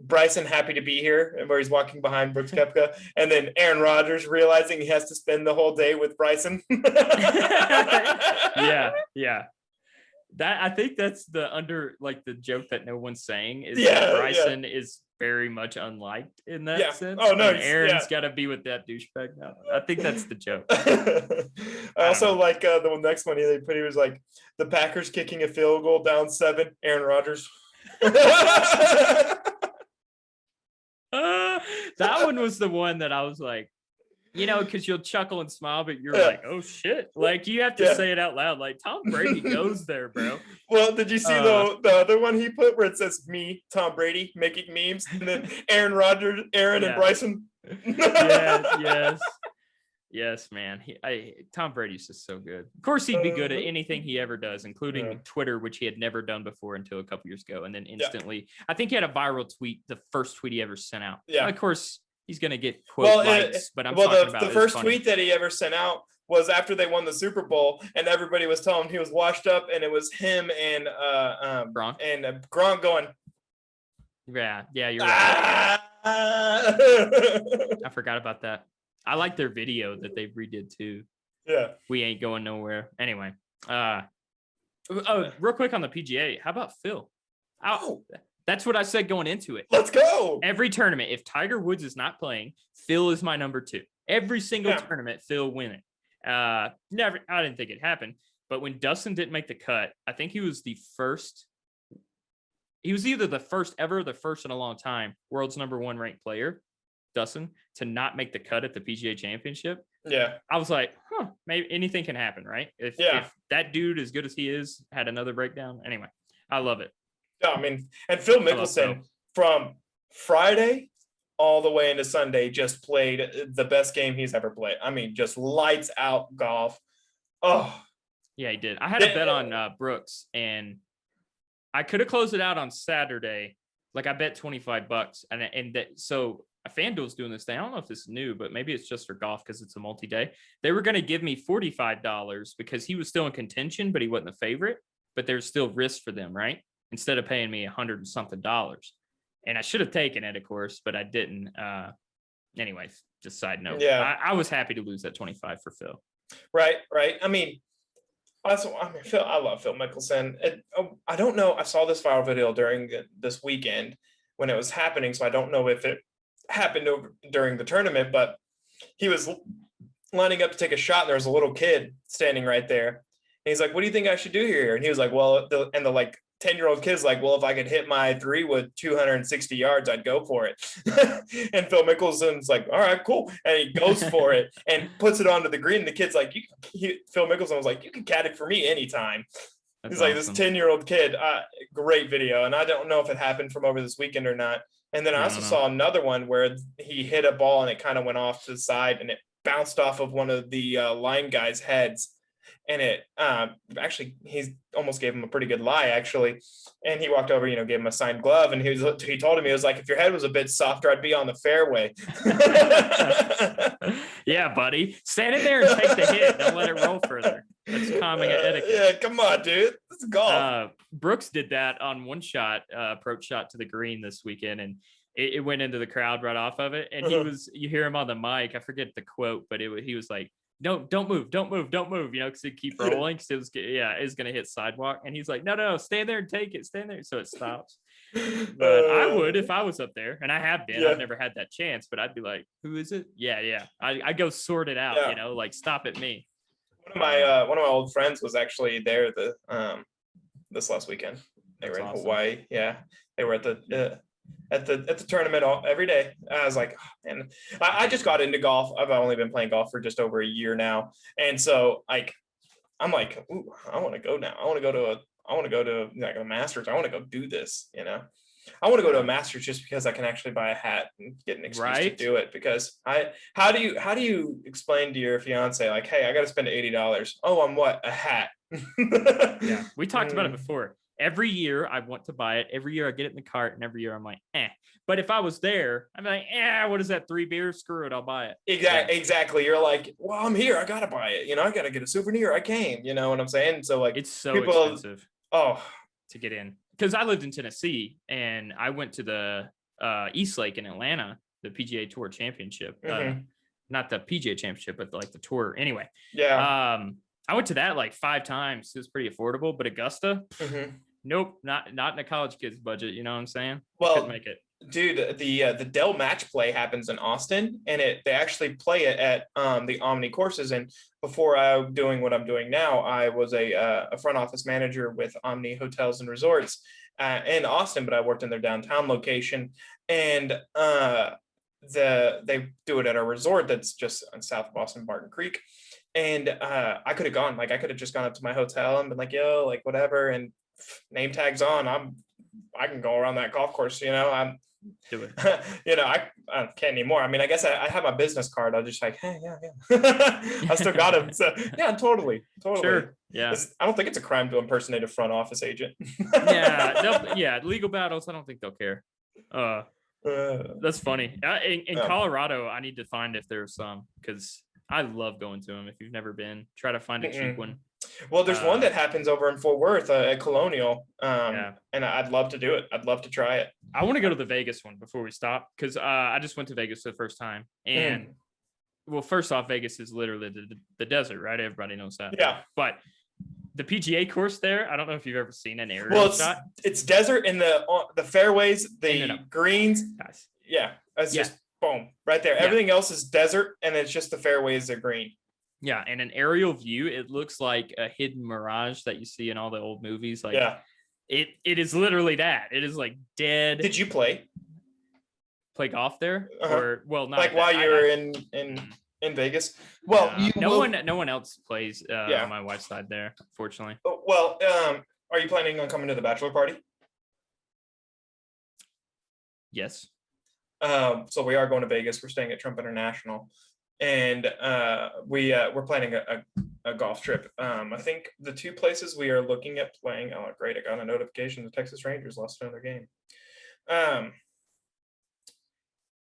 Bryson happy to be here, and where he's walking behind Brooks Koepka, and then Aaron Rodgers realizing he has to spend the whole day with Bryson. Yeah. That I think that's the joke that no one's saying is that Bryson is very much unliked in that sense. Oh no, Aaron's got to be with that douchebag now. I think that's the joke. I also like the next one he was like the Packers kicking a field goal down 7. Aaron Rodgers. That one was the one that I was like, because you'll chuckle and smile, but you're like, oh shit. Like you have to say it out loud. Like Tom Brady goes there, bro. Well, did you see the other one he put where it says me, Tom Brady, making memes, and then Aaron Rodgers, and Bryson? Yes, man. Tom Brady's just so good. Of course, he'd be good at anything he ever does, including Twitter, which he had never done before until a couple years ago. And then instantly, I think he had a viral tweet, the first tweet he ever sent out. Yeah. Of course, he's gonna get quote likes, but I'm talking about the first tweet that he ever sent out was after they won the Super Bowl, and everybody was telling him he was washed up, and it was him and Gronk going. Yeah, you're right. I forgot about that. I like their video that they redid too. Yeah. We ain't going nowhere. Anyway, real quick on the PGA. How about Phil? That's what I said going into it. Let's go. Every tournament, if Tiger Woods is not playing, Phil is my number 2. Every single tournament, Phil winning. Never. I didn't think it happened, but when Dustin didn't make the cut, I think he was the first. He was either the first ever, the first in a long time, world's number 1 ranked player, Dustin, to not make the cut at the PGA Championship. Yeah. I was like, maybe anything can happen, right? If that dude, as good as he is, had another breakdown. Anyway, I love it. Yeah, I mean, and Phil Mickelson from Friday all the way into Sunday just played the best game he's ever played. I mean, just lights out golf. Oh. Yeah, he did. I had a bet on Brooks, and I could have closed it out on Saturday. Like I bet $25, and that so FanDuel's doing this thing. I don't know if this is new, but maybe it's just for golf because it's a multi-day. They were going to give me $45 because he was still in contention, but he wasn't the favorite. But there's still risk for them, right? Instead of paying me $100 and something. And I should have taken it, of course, but I didn't. Anyways, just side note. Yeah, I was happy to lose that 25 for Phil. Right. I mean, Phil. I love Phil Mickelson. I don't know. I saw this viral video during this weekend when it was happening, so I don't know if it happened during the tournament. But he was lining up to take a shot, and there was a little kid standing right there. And he's like, "What do you think I should do here?" And he was like, "Well," and the like 10-year-old kid's like, "Well, if I could hit my 3 with 260 yards, I'd go for it." And Phil Mickelson's like, "All right, cool." And he goes for it and puts it onto the green. And the kid's like, Phil Mickelson was like, "You can cat it for me anytime." He's like, awesome. This 10-year-old kid, great video. And I don't know if it happened from over this weekend or not. And then I also saw another one where he hit a ball and it kind of went off to the side and it bounced off of one of the line guys' heads. And it actually, he almost gave him a pretty good lie, actually. And he walked over, gave him a signed glove. And he told him, he was like, "If your head was a bit softer, I'd be on the fairway." Yeah, buddy. Stand in there and take the hit. Don't let it roll further. That's common etiquette. Yeah, come on, dude. This is golf. Brooks did that on one shot, approach shot to the green this weekend. And it went into the crowd right off of it. And you hear him on the mic. I forget the quote, but he was like, don't move, because he'd keep rolling because it's going to hit sidewalk. And he's like, no, stand there and take it, stand there. So it stops. But I would if I was up there, and I have been. I've never had that chance, but I'd be like, who is it? Yeah. I go sort it out, like stop at me. One of my old friends was actually there this last weekend. They were in Hawaii. Yeah, they were at the tournament every day. I was like, man, I just got into golf. I've only been playing golf for just over a year now, and so I'm like, ooh, I want to go now. I want to go to like a Masters. I want to go do this. I want to go to a Masters just because I can actually buy a hat and get an excuse to do it. Because how do you explain to your fiance like, hey, I got to spend $80? Oh, on what? A hat. Yeah, we talked about it before. Every year I want to buy it. Every year I get it in the cart, and every year I'm like, eh. But if I was there, I'm like, what is that? 3 beers? Screw it, I'll buy it. Exactly. You're like, well, I'm here. I gotta buy it. I gotta get a souvenir. I came. You know what I'm saying? So like, it's so expensive. To get in, because I lived in Tennessee and I went to the East Lake in Atlanta, the PGA Tour Championship. Not the PGA Championship, but like the tour. Anyway. Yeah. I went to that like 5 times. It was pretty affordable, but Augusta. Nope, not in a college kid's budget. You know what I'm saying? Well, couldn't make it. Dude, the Dell Match Play happens in Austin, and they actually play it at the Omni courses. And before I'm doing what I'm doing now, I was a front office manager with Omni Hotels and Resorts in Austin, but I worked in their downtown location. And they do it at a resort that's just on South of Boston, Barton Creek. And I could have gone, I could have just gone up to my hotel and been like, yo, like whatever, and name tags on. I can go around that golf course, I'm do it. I can't anymore. I mean, I guess I have my business card. I'll just like, hey, yeah. I still got him. So yeah, totally. Sure. Yeah. I don't think it's a crime to impersonate a front office agent. Legal battles. I don't think they'll care. That's funny. In Colorado, I need to find if there's some, because I love going to them. If you've never been, try to find a cheap one. Well, there's one that happens over in Fort Worth at Colonial, Yeah. and I'd love to do it. I'd love to try it. I want to go to the Vegas one before we stop, because I just went to Vegas for the first time. And well, first off, Vegas is literally the desert, right? Everybody knows that. Yeah. But the PGA course there, I don't know if you've ever seen an aerial shot. It's desert in the fairways, the greens. Nice. Yeah, that's just boom right there. Everything else is desert, and it's just the fairways are green. Yeah, and an aerial view, it looks like a hidden mirage that you see in all the old movies. Like, it is literally that. It is like dead. Did you play golf there? Or not like while you were in Vegas? Well, no one else plays on my wife's side there, fortunately. Well, are you planning on coming to the bachelor party? Yes. So we are going to Vegas. We're staying at Trump International, and we're planning a golf trip. I think the two places we are looking at playing. Oh, great! I got a notification. The Texas Rangers lost another game.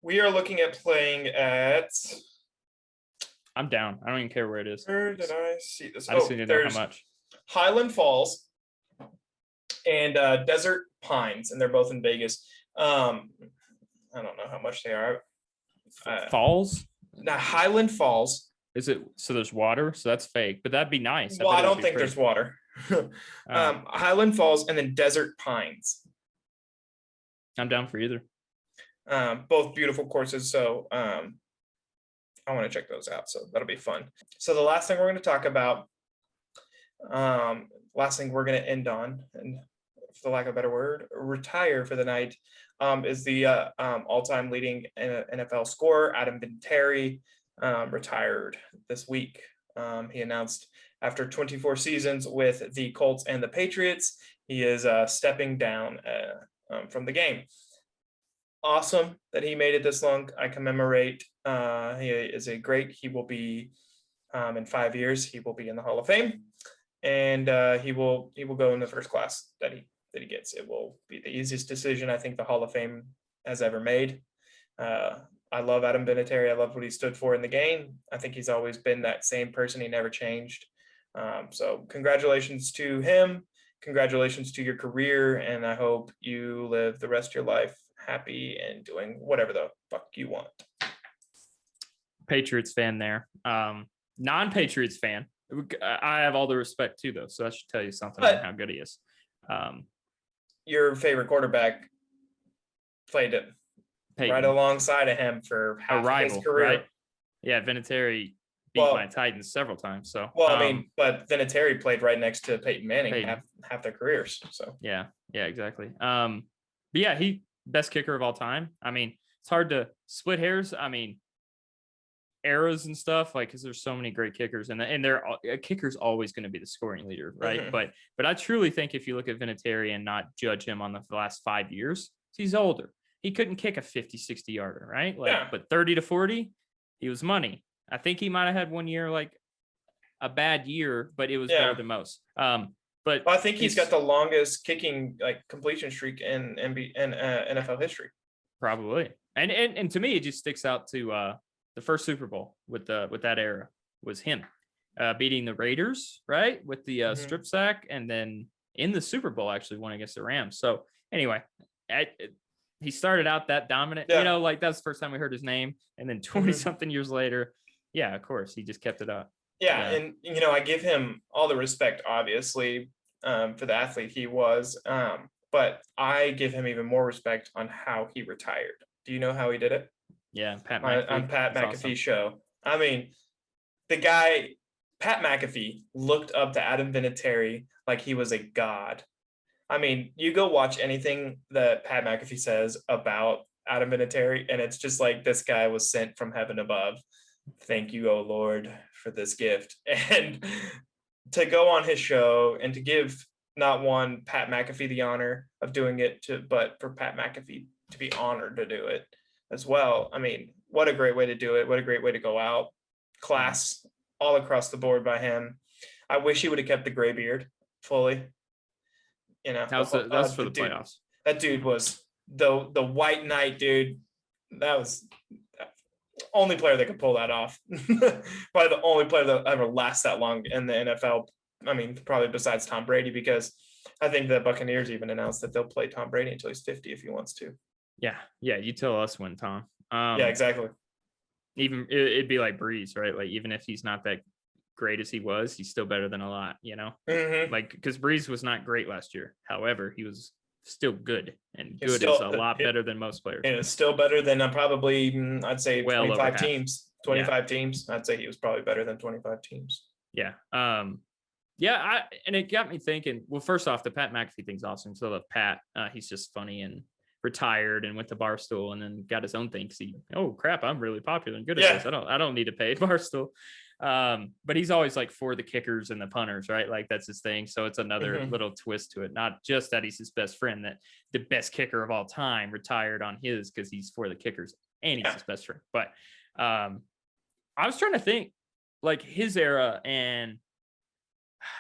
We are looking at playing at. I'm down. I don't even care where it is. Where did I see this? I just need to know how much. Highland Falls and Desert Pines, and they're both in Vegas. I don't know how much they are. Falls? Now Highland Falls. Is it so? There's water, so that's fake. But that'd be nice. Well, I don't think there's water. Highland Falls and then Desert Pines. I'm down for either. Both beautiful courses, so I want to check those out. So that'll be fun. So the last thing we're going to talk about, last thing we're going to end on, and for the lack of a better word, retire for the night, is the all-time leading NFL scorer, Adam Vinatieri, retired this week. He announced after 24 seasons with the Colts and the Patriots, he is stepping down from the game. Awesome that he made it this long. I commemorate. He is he will be in 5 years, he will be in the Hall of Fame, and he will go in the first class that he gets. It will be the easiest decision I think the Hall of Fame has ever made. I love Adam Vinatieri. I love what he stood for in the game. I think he's always been that same person. He never changed. So congratulations to him. Congratulations to your career, and I hope you live the rest of your life happy and doing whatever the fuck you want. Patriots fan there. Non-Patriots fan. I have all the respect too, though, so that should tell you something about how good he is. Your favorite quarterback played it right alongside of him for half of his career. Right? Yeah, Vinatieri beat my Titans several times. So I mean, but Vinatieri played right next to Peyton Manning half their careers. So yeah, exactly. But yeah, he best kicker of all time. I mean, it's hard to split hairs. I mean, eras and stuff, like, because there's so many great kickers, and a kicker's always going to be the scoring leader, right? Mm-hmm. But I truly think if you look at Vinatieri and not judge him on the last 5 years, he's older. He couldn't kick a 50, 60 yarder, right? But 30 to 40, he was money. I think he might have had 1 year like a bad year, but it was better than most. But I think he's got the longest kicking completion streak in NFL history. Probably. And to me, it just sticks out to the first Super Bowl with that era was him beating the Raiders, right, with the strip sack, and then in the Super Bowl actually won against the Rams. So anyway, he started out that dominant, that's the first time we heard his name, and then 20 something years later, of course, he just kept it up. Yeah, and I give him all the respect, obviously, for the athlete he was, but I give him even more respect on how he retired. Do you know how he did it? Yeah, Pat McAfee. On Pat McAfee's awesome. Show. I mean, the guy, Pat McAfee, looked up to Adam Vinatieri like he was a god. I mean, you go watch anything that Pat McAfee says about Adam Vinatieri, and it's just like this guy was sent from heaven above. Thank you, oh Lord, for this gift. And to go on his show and to give not one Pat McAfee the honor of doing it, but for Pat McAfee to be honored to do it as well. I mean, what a great way to do it. What a great way to go out. Class all across the board by him. I wish he would have kept the gray beard fully. That was for the playoffs. That dude was the White Knight, dude. That was only player that could pull that off. Probably the only player that ever lasts that long in the NFL. I mean, probably besides Tom Brady, because I think the Buccaneers even announced that they'll play Tom Brady until he's 50 if he wants to. Yeah. You tell us when, Tom. Yeah, exactly. Even it'd be like Breeze, right? Like, even if he's not that great as he was, he's still better than a lot, Mm-hmm. like, because Breeze was not great last year. However, he was still good, and He's good still is a lot better than most players. And it's still better than probably, I'd say, Well, 25 teams. 25 Yeah. teams. I'd say he was probably better than 25 teams. Yeah. Yeah. And it got me thinking, well, first off, the Pat McAfee thing's awesome. So I love Pat. He's just funny and retired and went to Barstool and then got his own thing. Oh crap, I'm really popular and good at this. I don't need to pay Barstool. But he's always like for the kickers and the punters, right? Like, that's his thing. So it's another little twist to it. Not just that he's his best friend, that the best kicker of all time retired on his because he's for the kickers and he's his best friend. But I was trying to think like his era, and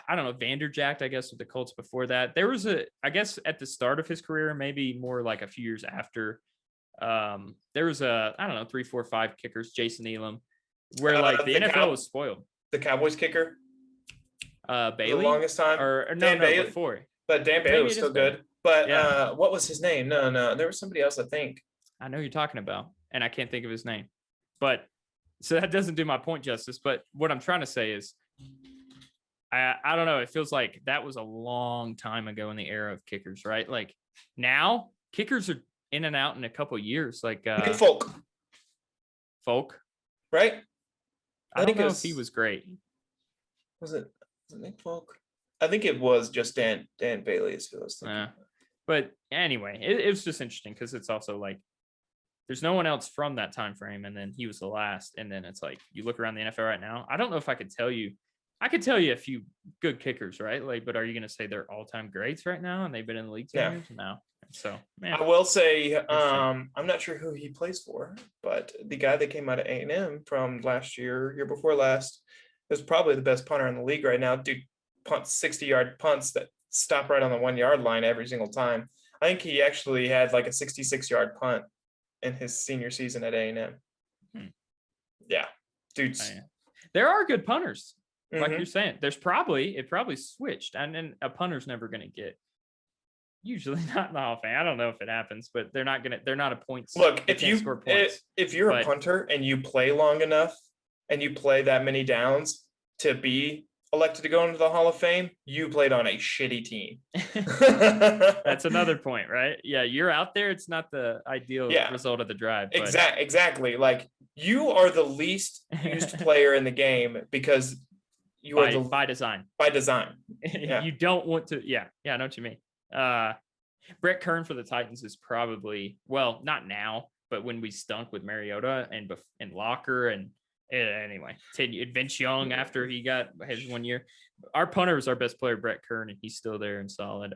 I don't know, Vanderjacked, I guess, with the Colts before that. There was I guess at the start of his career, maybe more like a few years after, there was I don't know, 3, 4, 5 kickers, Jason Elam, where like the NFL was spoiled. The Cowboys kicker, Bailey, the longest time, or Dan Bailey, before. But Dan Bailey was still good. But what was his name? No, there was somebody else, I think. I know who you're talking about, and I can't think of his name. But so that doesn't do my point justice. But what I'm trying to say is, I don't know. It feels like that was a long time ago in the era of kickers, right? Like, now kickers are in and out in a couple of years. Like Nick Folk, right? I don't know if he was great. Was it Nick Folk? I think it was just Dan Bailey is who I was thinking. But anyway, it was just interesting because it's also like there's no one else from that time frame, and then he was the last. And then it's like you look around the NFL right now. I don't know if I could tell you. I could tell you a few good kickers, right? Like, but are you going to say they're all-time greats right now and they've been in the league 10 years? No. So, man. I will say, I'm not sure who he plays for, but the guy that came out of A&M from last year before last, is probably the best punter in the league right now. Dude punts 60-yard punts that stop right on the 1-yard line every single time. I think he actually had like a 66-yard punt in his senior season at A&M. Yeah, dudes. There are good punters. Like you're saying, it probably switched, and then a punter's never going to get, usually not in the Hall of Fame. I don't know if it happens, but they're not a points. Look, if you're a punter and you play long enough and you play that many downs to be elected to go into the Hall of Fame, you played on a shitty team. That's another point, right? Yeah, you're out there. It's not the ideal result of the drive. But... Exactly. Like, you are the least used player in the game because you are by design. By design. Yeah. You don't want to. Yeah, I know what you mean. Brett Kern for the Titans is probably, well, not now, but when we stunk with Mariota and Locker and anyway, Vince Young after he got his 1 year. Our punter was our best player, Brett Kern, and he's still there and solid.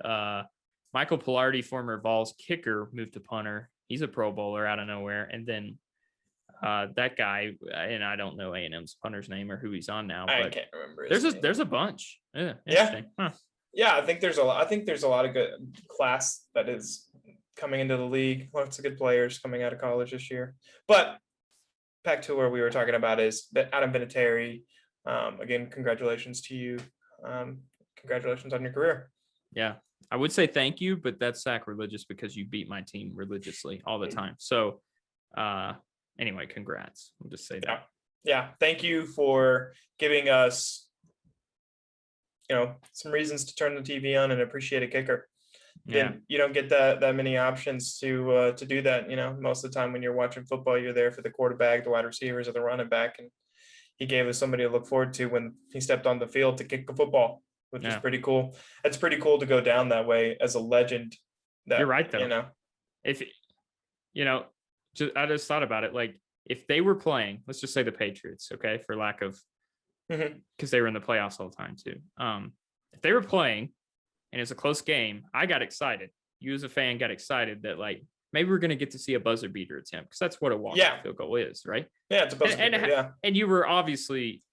Michael Pilardi, former Vols kicker, moved to punter. He's a Pro Bowler out of nowhere, and then. That guy, and I don't know A&M's punter's name or who he's on now. But I can't remember. There's a bunch. Yeah. Huh. Yeah, I think there's a lot of good class that is coming into the league. Lots of good players coming out of college this year. But back to where we were talking about is that Adam Vinatieri. Again, congratulations to you. Congratulations on your career. Yeah, I would say thank you, but that's sacrilegious because you beat my team religiously all the time. So, anyway, congrats. I'll just say that. Yeah. Thank you for giving us, some reasons to turn the TV on and appreciate a kicker. Yeah. You don't get that many options to do that. Most of the time when you're watching football, you're there for the quarterback, the wide receivers, or the running back. And he gave us somebody to look forward to when he stepped on the field to kick the football, which is pretty cool. It's pretty cool to go down that way as a legend. You're right, though. I just thought about it. Like, if they were playing, let's just say the Patriots, okay, for lack of, because they were in the playoffs all the time too. If they were playing and it's a close game, I got excited. You as a fan got excited that like maybe we're going to get to see a buzzer beater attempt because that's what a walk-off field goal is, right? Yeah, it's a buzzer beater. And you were obviously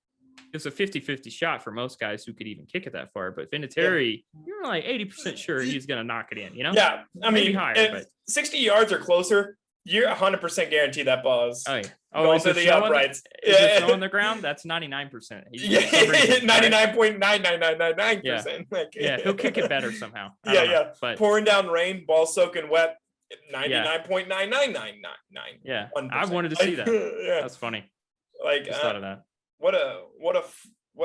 it's a 50-50 shot for most guys who could even kick it that far. But Vinatieri, you're like 80% sure he's going to knock it in, you know? Yeah. I Maybe mean, higher, if but 60 yards or closer, you're 100% guaranteed that ball is oh, yeah. going is to it the showing uprights. Is it showing the ground? That's 99%. Yeah, 99.99999%. Yeah, he'll kick it better somehow. Yeah. But pouring down rain, ball soaking wet, 99.9999. Yeah, I wanted to see that. Yeah. That's funny. Like, just thought of that. What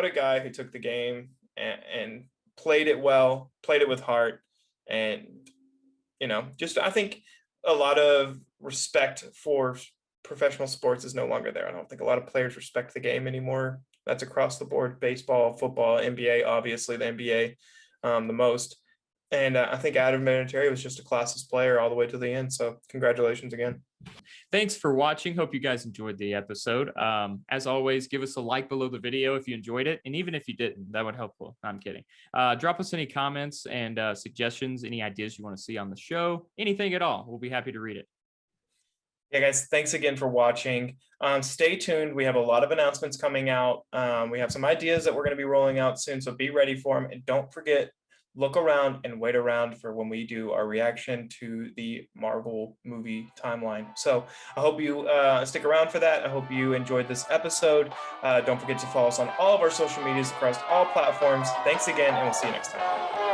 a guy who took the game and played it well, played it with heart, and just I think a lot of respect for professional sports is no longer there. I don't think a lot of players respect the game anymore. That's across the board: baseball, football, NBA, obviously the NBA the most. And I think Adam Vinatieri was just a classist player all the way to the end. So congratulations again. Thanks for watching. Hope you guys enjoyed the episode. As always, give us a like below the video if you enjoyed it. And even if you didn't, that would help. No, I'm kidding. Drop us any comments and suggestions, any ideas you want to see on the show, anything at all. We'll be happy to read it. Yeah, guys, thanks again for watching. Stay tuned. We have a lot of announcements coming out. We have some ideas that we're going to be rolling out soon, so be ready for them. And don't forget, look around and wait around for when we do our reaction to the Marvel movie timeline. So I hope you stick around for that. I hope you enjoyed this episode. Don't forget to follow us on all of our social medias across all platforms. Thanks again, and we'll see you next time.